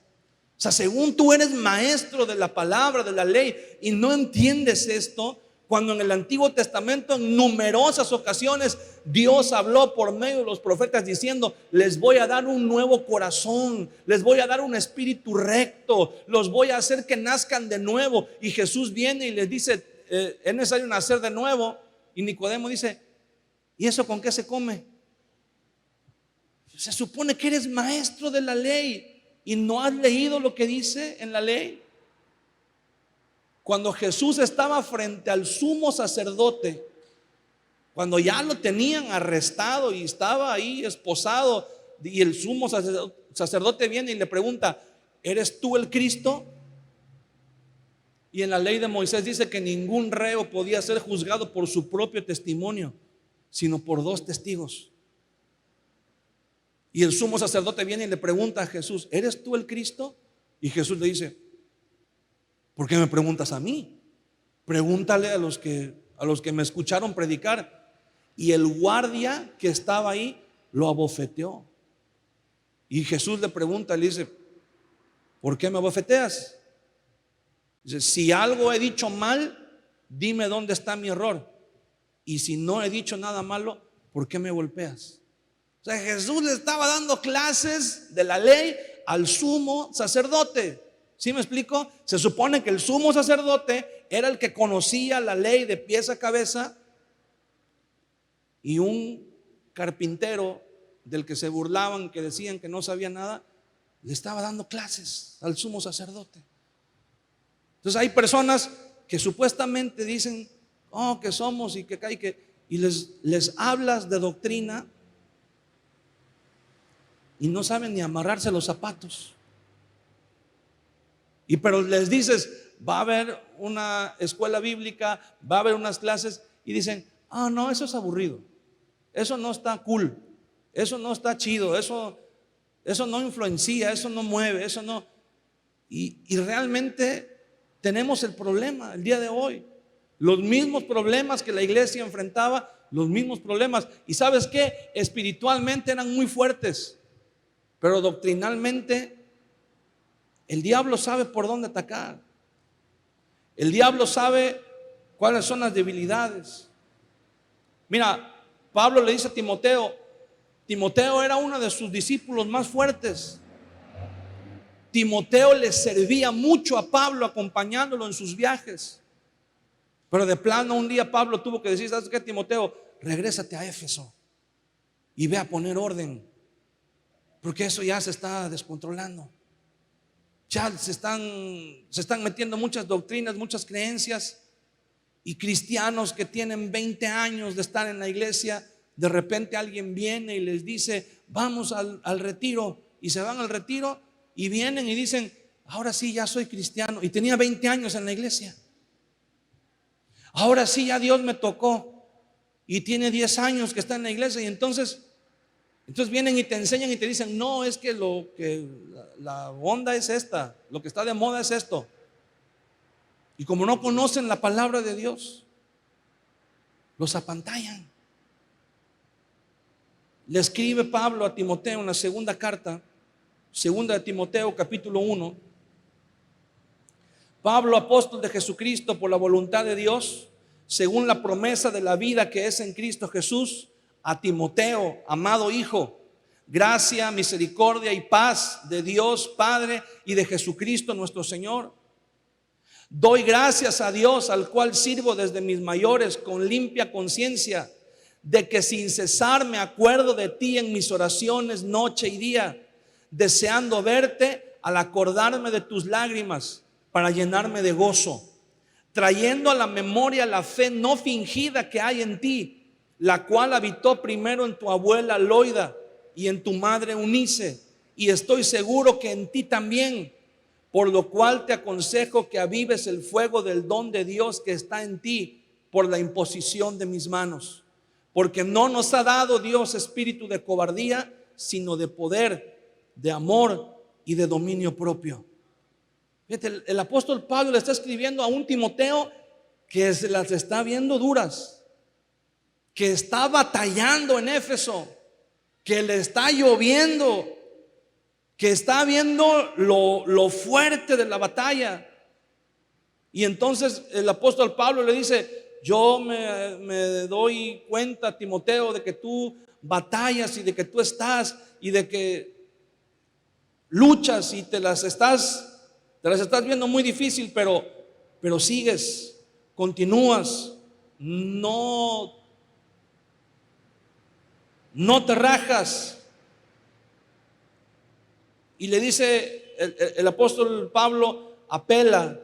sea, según tú eres maestro de la palabra, de la ley, y no entiendes esto, cuando en el Antiguo Testamento en numerosas ocasiones Dios habló por medio de los profetas diciendo: les voy a dar un nuevo corazón, les voy a dar un espíritu recto, los voy a hacer que nazcan de nuevo. Y Jesús viene y les dice: es necesario nacer de nuevo. Y Nicodemo dice: ¿y eso con qué se come? Se supone que eres maestro de la ley y no has leído lo que dice en la ley. Cuando Jesús estaba frente al sumo sacerdote, cuando ya lo tenían arrestado y estaba ahí esposado, y el sumo sacerdote viene y le pregunta: ¿eres tú el Cristo? Y en la ley de Moisés dice que ningún reo podía ser juzgado por su propio testimonio, sino por dos testigos. Y el sumo sacerdote viene y le pregunta a Jesús: ¿eres tú el Cristo? Y Jesús le dice: ¿por qué me preguntas a mí? Pregúntale a los que me escucharon predicar. Y el guardia que estaba ahí lo abofeteó. Y Jesús le pregunta, le dice: ¿por qué me abofeteas? Dice: si algo he dicho mal, dime dónde está mi error. Y si no he dicho nada malo, ¿por qué me golpeas? O sea, Jesús le estaba dando clases de la ley al sumo sacerdote. ¿Sí me explico? Se supone que el sumo sacerdote era el que conocía la ley de pies a cabeza, y un carpintero del que se burlaban, que decían que no sabía nada, le estaba dando clases al sumo sacerdote. Entonces hay personas que supuestamente dicen: oh, que somos y les hablas de doctrina y no saben ni amarrarse los zapatos. Pero les dices: va a haber una escuela bíblica, va a haber unas clases, y dicen: ah, no, eso es aburrido, eso no está cool, eso no está chido, eso no influencia, eso no mueve, eso no. Y realmente tenemos el problema el día de hoy. Los mismos problemas que la iglesia enfrentaba, los mismos problemas. Y ¿sabes qué? Espiritualmente eran muy fuertes, pero doctrinalmente el diablo sabe por dónde atacar. El diablo sabe cuáles son las debilidades. Mira, Pablo le dice a Timoteo, Timoteo era uno de sus discípulos más fuertes. Timoteo le servía mucho a Pablo, acompañándolo en sus viajes. Pero de plano un día Pablo tuvo que decir: ¿sabes qué, Timoteo? Regrésate a Éfeso y ve a poner orden, porque eso ya se está descontrolando. Ya se están metiendo muchas doctrinas, muchas creencias, y cristianos que tienen 20 años de estar en la iglesia, de repente alguien viene y les dice: vamos al retiro, y se van al retiro y vienen y dicen: ahora sí, ya soy cristiano, y tenía 20 años en la iglesia. Ahora sí, ya Dios me tocó, y tiene 10 años que está en la iglesia. Y entonces vienen y te enseñan y te dicen: no, es que la onda es esta, lo que está de moda es esto. Y como no conocen la palabra de Dios, los apantallan. Le escribe Pablo a Timoteo en la segunda carta, segunda de Timoteo capítulo 1. Pablo, apóstol de Jesucristo por la voluntad de Dios, según la promesa de la vida que es en Cristo Jesús, a Timoteo, amado hijo: gracia, misericordia y paz de Dios Padre y de Jesucristo nuestro Señor. Doy gracias a Dios, al cual sirvo desde mis mayores con limpia conciencia, de que sin cesar me acuerdo de ti en mis oraciones noche y día, deseando verte al acordarme de tus lágrimas, para llenarme de gozo, trayendo a la memoria la fe no fingida que hay en ti, la cual habitó primero en tu abuela Loida y en tu madre Eunice, y estoy seguro que en ti también, por lo cual te aconsejo que avives el fuego del don de Dios que está en ti por la imposición de mis manos, porque no nos ha dado Dios espíritu de cobardía, sino de poder, de amor y de dominio propio. Fíjate, el apóstol Pablo le está escribiendo a un Timoteo que se las está viendo duras, que está batallando en Éfeso, que le está lloviendo, que está viendo lo fuerte de la batalla. Y entonces el apóstol Pablo le dice: yo me doy cuenta, Timoteo, de que tú batallas y de que tú estás y de que luchas y te las estás viendo muy difícil, pero sigues, continúas, no te rajas. Y le dice el apóstol Pablo, apela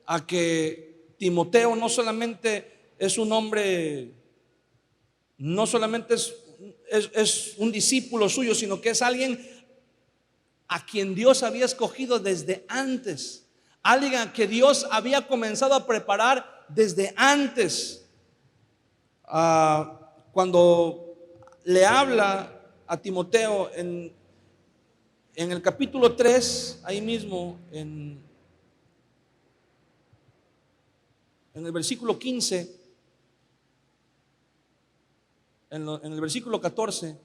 a que Timoteo no solamente es un hombre, no solamente es un discípulo suyo, sino que es alguien a quien Dios había escogido desde antes, alguien a que Dios había comenzado a preparar desde antes. Cuando le habla a Timoteo en el capítulo 3, ahí mismo en el versículo 15, en el versículo 14,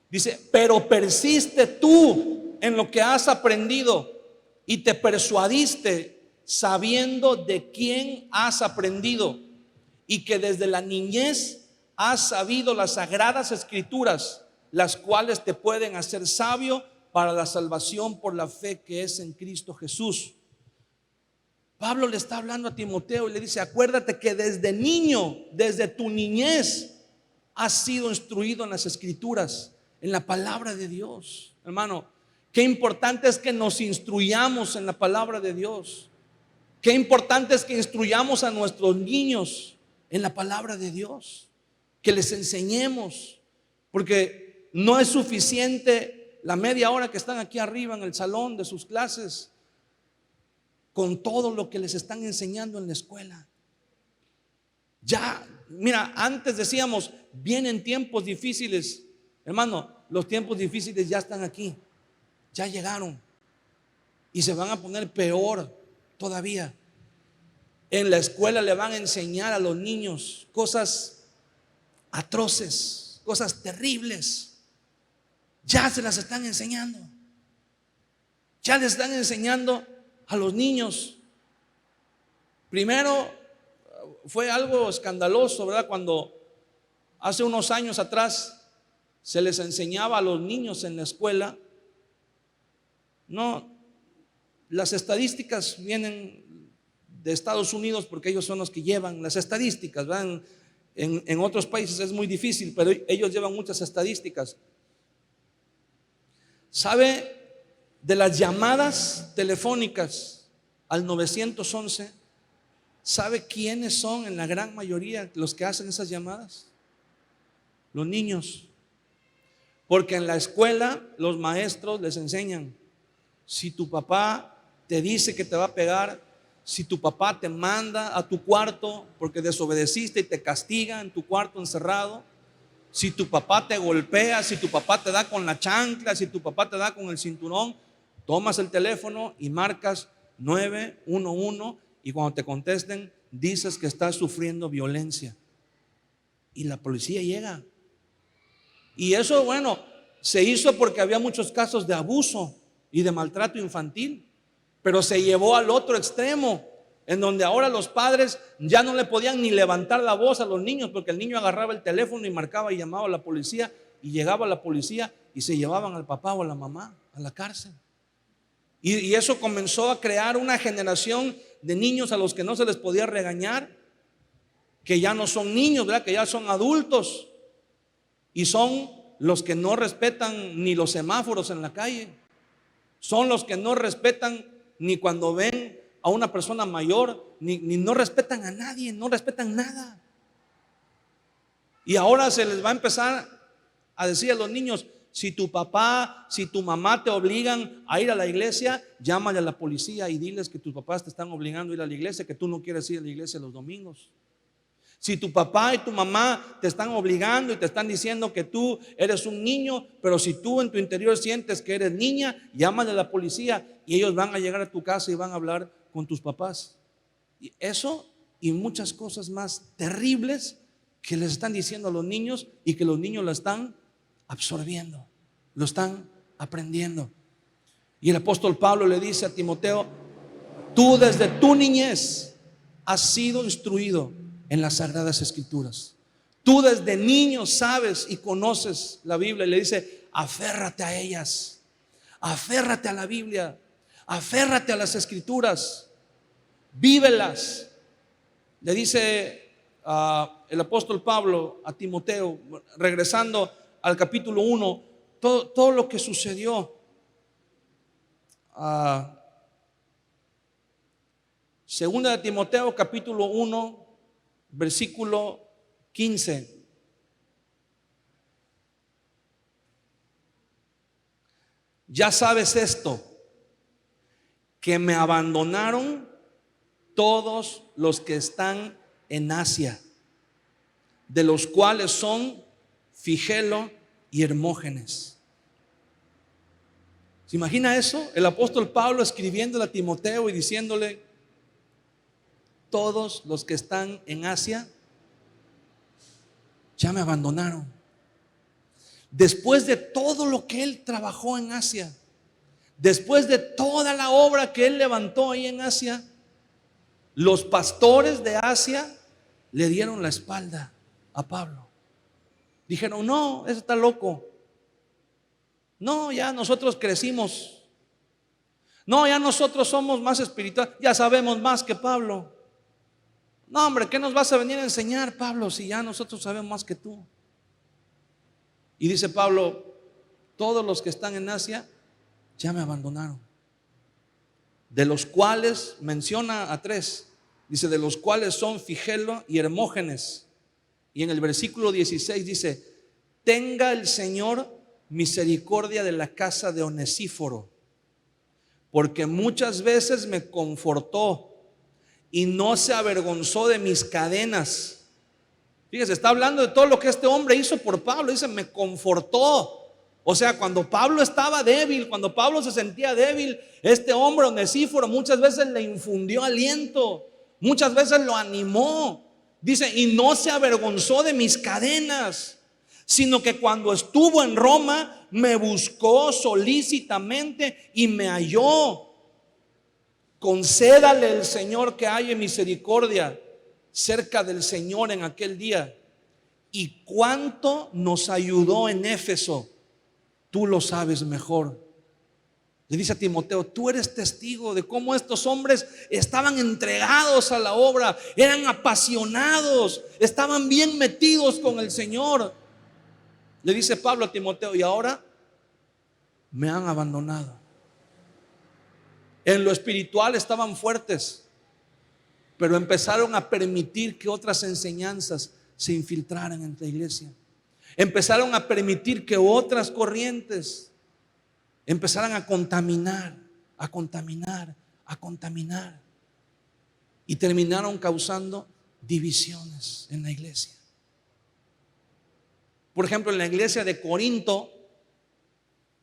dice: pero persiste tú en lo que has aprendido y te persuadiste, sabiendo de quién has aprendido, y que desde la niñez has sabido las sagradas escrituras, las cuales te pueden hacer sabio para la salvación por la fe que es en Cristo Jesús. Pablo le está hablando a Timoteo y le dice: acuérdate que desde niño, desde tu niñez, has sido instruido en las escrituras, en la palabra de Dios. Hermano, qué importante es que nos instruyamos en la palabra de Dios. Qué importante es que instruyamos a nuestros niños en la palabra de Dios, que les enseñemos, porque no es suficiente la media hora que están aquí arriba en el salón de sus clases con todo lo que les están enseñando en la escuela. Ya, mira, antes decíamos: vienen tiempos difíciles. Hermano, los tiempos difíciles ya están aquí, ya llegaron, y se van a poner peor todavía. En la escuela le van a enseñar a los niños cosas atroces, cosas terribles. Ya se las están enseñando. Ya les están enseñando a los niños. Primero fue algo escandaloso, ¿verdad? Cuando hace unos años atrás se les enseñaba a los niños en la escuela. No, las estadísticas vienen de Estados Unidos porque ellos son los que llevan las estadísticas, ¿verdad? En otros países es muy difícil, pero ellos llevan muchas estadísticas. ¿Sabe de las llamadas telefónicas al 911? ¿Sabe quiénes son en la gran mayoría los que hacen esas llamadas? Los niños. Porque en la escuela los maestros les enseñan: si tu papá te dice que te va a pegar, si tu papá te manda a tu cuarto porque desobedeciste y te castiga en tu cuarto encerrado, si tu papá te golpea, si tu papá te da con la chancla, si tu papá te da con el cinturón, tomas el teléfono y marcas 911 y cuando te contesten dices que estás sufriendo violencia y la policía llega. Y eso, bueno, se hizo porque había muchos casos de abuso y de maltrato infantil, pero se llevó al otro extremo, en donde ahora los padres ya no le podían ni levantar la voz a los niños, porque el niño agarraba el teléfono y marcaba y llamaba a la policía, y llegaba la policía y se llevaban al papá o a la mamá a la cárcel. Y eso comenzó a crear una generación de niños a los que no se les podía regañar, que ya no son niños, ¿verdad? Que ya son adultos, y son los que no respetan ni los semáforos en la calle, son los que no respetan ni cuando ven a una persona mayor, ni no respetan a nadie, no respetan nada. Y ahora se les va a empezar a decir a los niños: si tu papá, si tu mamá te obligan a ir a la iglesia, llámale a la policía y diles que tus papás te están obligando a ir a la iglesia, que tú no quieres ir a la iglesia los domingos. Si tu papá y tu mamá te están obligando y te están diciendo que tú eres un niño, pero si tú en tu interior sientes que eres niña, llámale a la policía y ellos van a llegar a tu casa y van a hablar con tus papás. Y eso y muchas cosas más terribles que les están diciendo a los niños y que los niños lo están absorbiendo, lo están aprendiendo. Y el apóstol Pablo le dice a Timoteo: tú desde tu niñez has sido instruido en las Sagradas Escrituras. Tú desde niño sabes y conoces la Biblia. Y le dice: aférrate a ellas, aférrate a la Biblia, aférrate a las Escrituras, vívelas. Le dice el apóstol Pablo a Timoteo, regresando al capítulo 1, todo lo que sucedió. Segunda de Timoteo capítulo 1 versículo 15. Ya sabes esto, que me abandonaron todos los que están en Asia, de los cuales son Figelo y Hermógenes. ¿Se imagina eso? El apóstol Pablo escribiéndole a Timoteo y diciéndole: todos los que están en Asia ya me abandonaron. Después de todo lo que él trabajó en Asia, después de toda la obra que él levantó ahí en Asia, los pastores de Asia le dieron la espalda a Pablo. Dijeron: no, ese está loco. No, ya nosotros crecimos. No, ya nosotros somos más espirituales. Ya sabemos más que Pablo. No, hombre, ¿qué nos vas a venir a enseñar, Pablo, si ya nosotros sabemos más que tú? Y dice Pablo: todos los que están en Asia ya me abandonaron, de los cuales menciona a 3. Dice: de los cuales son Figelo y Hermógenes. Y en el versículo 16 dice: tenga el Señor misericordia de la casa de Onesíforo, porque muchas veces me confortó y no se avergonzó de mis cadenas. Fíjese, está hablando de todo lo que este hombre hizo por Pablo. Dice: me confortó. O sea, cuando Pablo estaba débil, cuando Pablo se sentía débil, este hombre Onesíforo muchas veces le infundió aliento. Muchas veces lo animó. Dice, y no se avergonzó de mis cadenas, sino que cuando estuvo en Roma me buscó solícitamente y me halló. Concédale el Señor que haya misericordia cerca del Señor en aquel día. Y cuánto nos ayudó en Éfeso, tú lo sabes mejor. Le dice a Timoteo, tú eres testigo de cómo estos hombres estaban entregados a la obra, eran apasionados, estaban bien metidos con el Señor. Le dice Pablo a Timoteo, y ahora me han abandonado. En lo espiritual estaban fuertes, pero empezaron a permitir que otras enseñanzas se infiltraran en la iglesia. Empezaron a permitir que otras corrientes empezaran a contaminar, a contaminar, a contaminar. Y terminaron causando divisiones en la iglesia. Por ejemplo, en la iglesia de Corinto,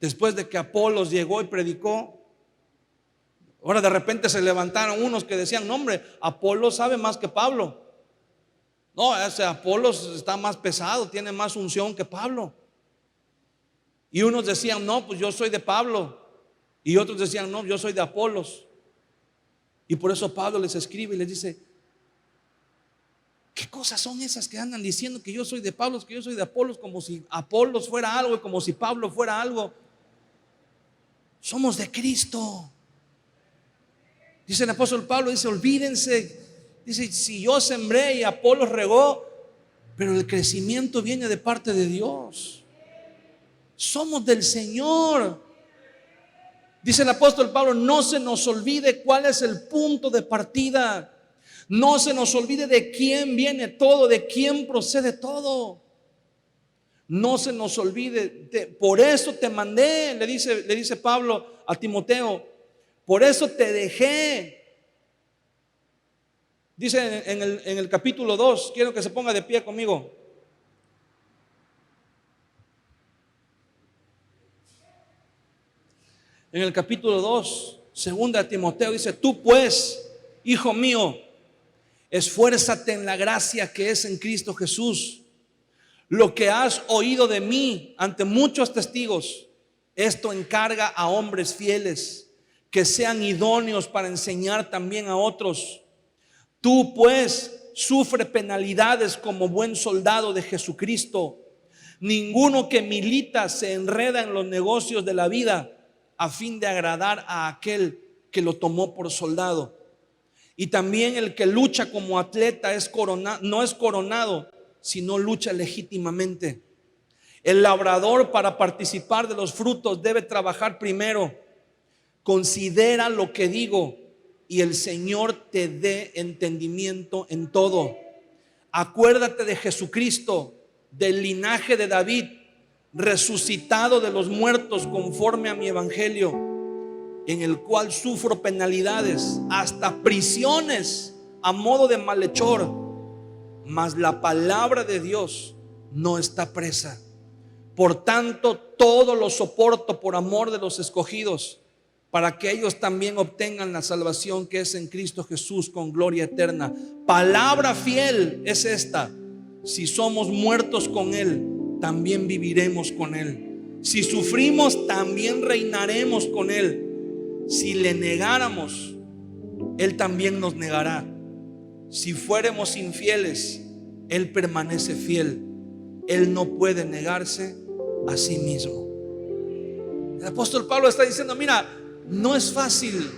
después de que Apolos llegó y predicó, ahora de repente se levantaron unos que decían, no hombre, Apolos sabe más que Pablo. No, ese Apolos está más pesado, tiene más unción que Pablo. Y unos decían, no, pues yo soy de Pablo. Y otros decían, no, yo soy de Apolos. Y por eso Pablo les escribe y les dice, ¿qué cosas son esas que andan diciendo que yo soy de Pablo, que yo soy de Apolos? Como si Apolos fuera algo y como si Pablo fuera algo. Somos de Cristo. Dice el apóstol Pablo, dice, olvídense. Dice, si yo sembré y Apolos regó, pero el crecimiento viene de parte de Dios. Somos del Señor. Dice el apóstol Pablo, no se nos olvide cuál es el punto de partida. No se nos olvide de quién viene todo, de quién procede todo. No se nos olvide, por eso te mandé, le dice Pablo a Timoteo, por eso te dejé. Dice en el capítulo 2, quiero que se ponga de pie conmigo. En el capítulo 2, segunda de Timoteo, dice, tú pues, hijo mío, esfuérzate en la gracia que es en Cristo Jesús. Lo que has oído de mí ante muchos testigos, esto encarga a hombres fieles que sean idóneos para enseñar también a otros. Tú pues sufre penalidades como buen soldado de Jesucristo. Ninguno que milita se enreda en los negocios de la vida a fin de agradar a aquel que lo tomó por soldado. Y también el que lucha como atleta no es coronado, sino lucha legítimamente. El labrador, para participar de los frutos, debe trabajar primero. Considera lo que digo y el Señor te dé entendimiento en todo. Acuérdate de Jesucristo, del linaje de David, resucitado de los muertos conforme a mi evangelio, en el cual sufro penalidades, hasta prisiones a modo de malhechor, mas la palabra de Dios no está presa. Por tanto, todo lo soporto por amor de los escogidos, para que ellos también obtengan la salvación que es en Cristo Jesús con gloria eterna. Palabra fiel es esta: si somos muertos con Él, también viviremos con Él. Si sufrimos, también reinaremos con Él. Si le negáramos, Él también nos negará. Si fuéramos infieles, Él permanece fiel. Él no puede negarse a sí mismo. El apóstol Pablo está diciendo, mira, no es fácil,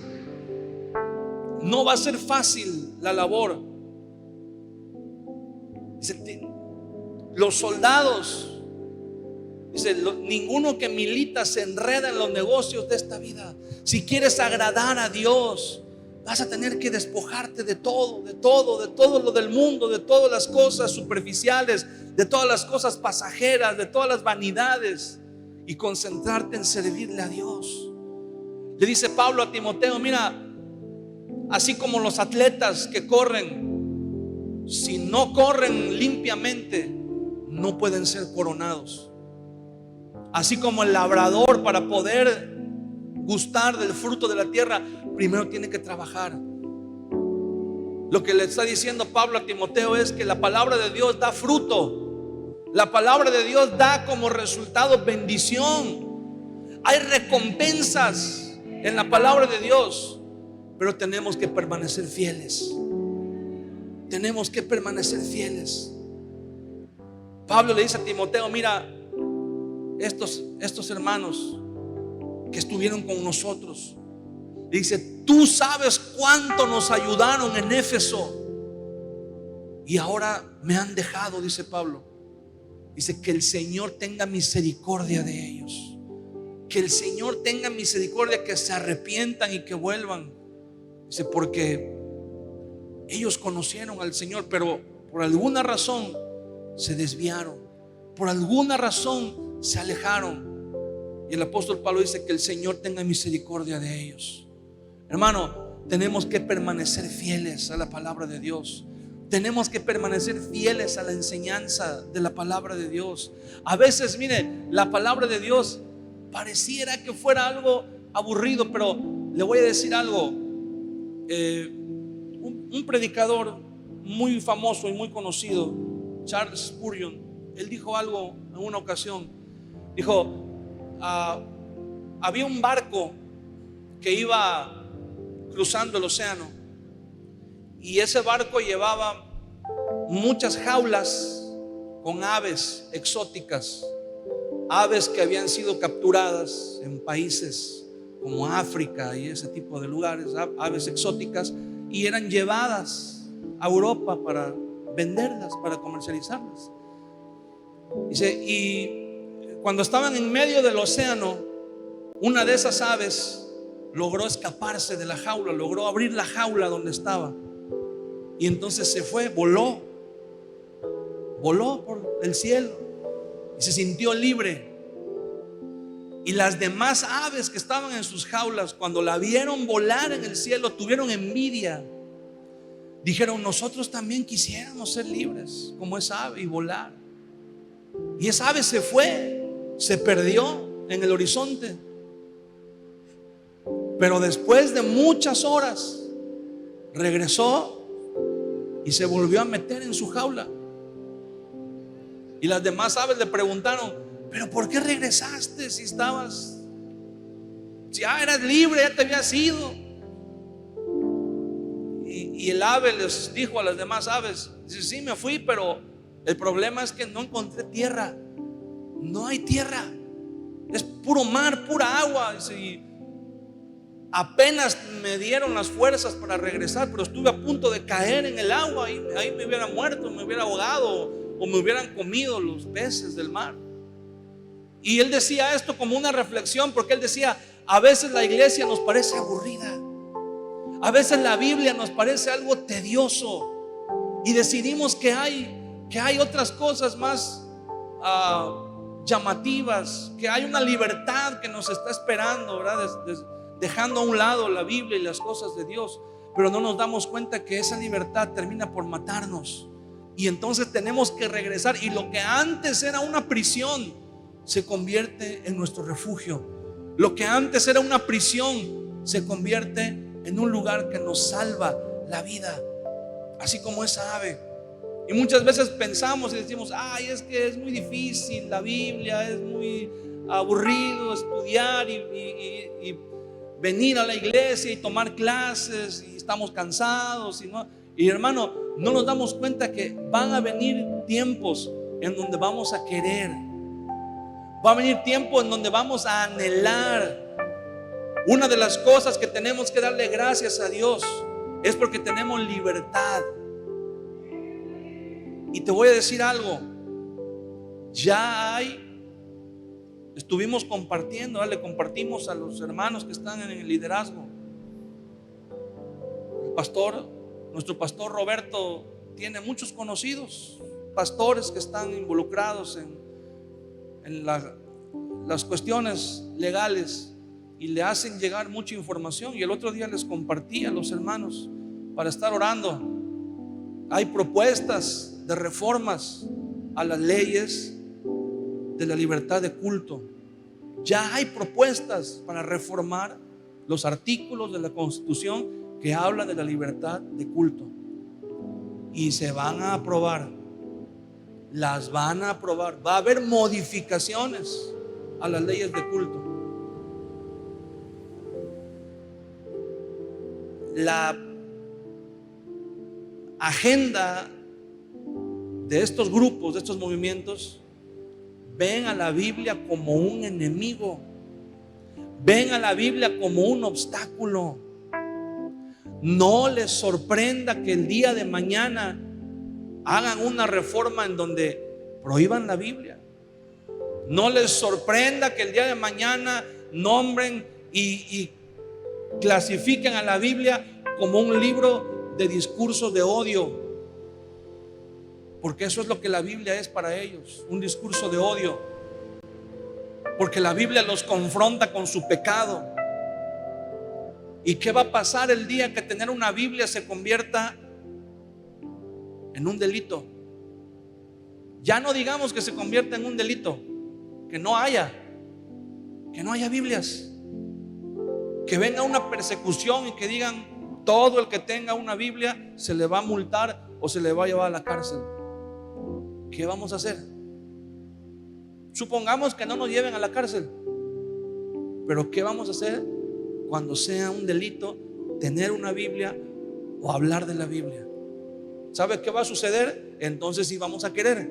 no va a ser fácil la labor. Dice, los soldados, dice, ninguno que milita se enreda en los negocios de esta vida. Si quieres agradar a Dios, vas a tener que despojarte de todo lo del mundo, de todas las cosas superficiales, de todas las cosas pasajeras, de todas las vanidades, y concentrarte en servirle a Dios. Le dice Pablo a Timoteo, mira, así como los atletas que corren, si no corren limpiamente, no pueden ser coronados. Así como el labrador, para poder gustar del fruto de la tierra, primero tiene que trabajar. Lo que le está diciendo Pablo a Timoteo es que la palabra de Dios da fruto. La palabra de Dios da como resultado bendición. Hay recompensas en la palabra de Dios, pero tenemos que permanecer fieles. Tenemos que permanecer fieles. Pablo le dice a Timoteo: mira, estos hermanos que estuvieron con nosotros, dice, tú sabes cuánto nos ayudaron en Éfeso y ahora me han dejado, dice Pablo. Dice que el Señor tenga misericordia de ellos, que el Señor tenga misericordia, que se arrepientan y que vuelvan. Dice, porque ellos conocieron al Señor, pero por alguna razón se desviaron, por alguna razón se alejaron. Y el apóstol Pablo dice que el Señor tenga misericordia de ellos. Hermano, tenemos que permanecer fieles a la palabra de Dios. Tenemos que permanecer fieles a la enseñanza de la palabra de Dios. A veces, mire, la palabra de Dios pareciera que fuera algo aburrido, pero le voy a decir algo. Un predicador muy famoso y muy conocido, Charles Spurgeon, él dijo algo en una ocasión. Dijo, había un barco que iba cruzando el océano, y ese barco llevaba muchas jaulas con aves exóticas, aves que habían sido capturadas en países como África y ese tipo de lugares, aves exóticas, y eran llevadas a Europa para venderlas, para comercializarlas. Dice, y cuando estaban en medio del océano, una de esas aves logró escaparse de la jaula, logró abrir la jaula donde estaba, y entonces se fue, voló por el cielo y se sintió libre. Y las demás aves que estaban en sus jaulas, cuando la vieron volar en el cielo, tuvieron envidia. Dijeron, nosotros también quisiéramos ser libres como esa ave y volar. Y esa ave se fue, se perdió en el horizonte. Pero después de muchas horas regresó y se volvió a meter en su jaula. Y las demás aves le preguntaron, pero ¿por qué regresaste si ya eras libre, ya te habías ido? Y el ave les dijo a las demás aves, dice, sí, me fui, pero el problema es que no encontré tierra. No hay tierra, es puro mar, pura agua. Dice, y apenas me dieron las fuerzas para regresar, pero estuve a punto de caer en el agua, y ahí me hubiera muerto, me hubiera ahogado, o me hubieran comido los peces del mar. Y él decía esto como una reflexión, porque él decía, a veces la iglesia nos parece aburrida, a veces la Biblia nos parece algo tedioso, y decidimos que hay otras cosas más llamativas, que hay una libertad que nos está esperando, ¿verdad? Dejando a un lado la Biblia y las cosas de Dios, pero no nos damos cuenta que esa libertad termina por matarnos, y entonces tenemos que regresar, y lo que antes era una prisión se convierte en nuestro refugio. Lo que antes era una prisión se convierte en un lugar que nos salva la vida, así como esa ave. Y muchas veces pensamos y decimos, ay, es que es muy difícil la Biblia, es muy aburrido estudiar y venir a la iglesia y tomar clases, y estamos cansados y hermano, no nos damos cuenta que van a venir tiempos en donde vamos a querer, va a venir tiempo en donde vamos a anhelar. Una de las cosas que tenemos que darle gracias a Dios es porque tenemos libertad. Y te voy a decir algo, estuvimos compartiendo, le compartimos a los hermanos que están en el liderazgo. Nuestro pastor Roberto tiene muchos conocidos, pastores que están involucrados en las cuestiones legales, y le hacen llegar mucha información. Y el otro día les compartí a los hermanos para estar orando. Hay propuestas de reformas a las leyes de la libertad de culto. Ya hay propuestas para reformar los artículos de la Constitución que hablan de la libertad de culto. y se van a aprobar. Las van a aprobar. Va a haber modificaciones a las leyes de culto. La agenda de estos grupos, de estos movimientos, ven a la Biblia como un enemigo, ven a la Biblia como un obstáculo. No les sorprenda que el día de mañana hagan una reforma en donde prohíban la Biblia. No les sorprenda que el día de mañana nombren y clasifiquen a la Biblia como un libro de discursos de odio, porque eso es lo que la Biblia es para ellos, un discurso de odio, porque la Biblia los confronta con su pecado. ¿Y qué va a pasar el día que tener una Biblia se convierta en un delito? Ya no digamos que se convierta en un delito, que no haya Biblias, que venga una persecución y que digan todo el que tenga una Biblia se le va a multar o se le va a llevar a la cárcel. ¿Qué vamos a hacer? Supongamos que no nos lleven a la cárcel, pero ¿qué vamos a hacer cuando sea un delito tener una Biblia o hablar de la Biblia? ¿Sabe qué va a suceder? Entonces sí vamos a querer.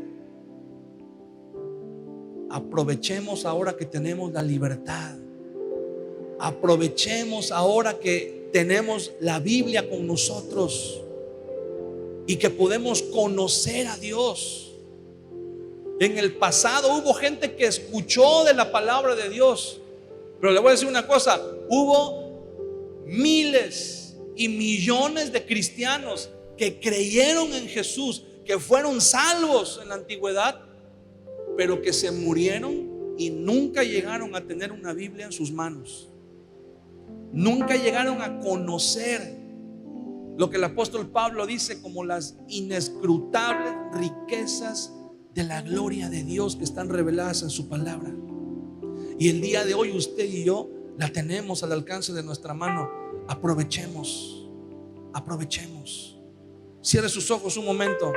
Aprovechemos ahora que tenemos la libertad. Aprovechemos ahora que tenemos la Biblia con nosotros y que podemos conocer a Dios. En el pasado hubo gente que escuchó de la palabra de Dios, pero le voy a decir una cosa: hubo miles y millones de cristianos que creyeron en Jesús, que fueron salvos en la antigüedad, pero que se murieron y nunca llegaron a tener una Biblia en sus manos. Nunca llegaron a conocer lo que el apóstol Pablo dice como las inescrutables riquezas de la gloria de Dios que están reveladas en su palabra. Y el día de hoy usted y yo la tenemos al alcance de nuestra mano. Aprovechemos. Cierre sus ojos un momento.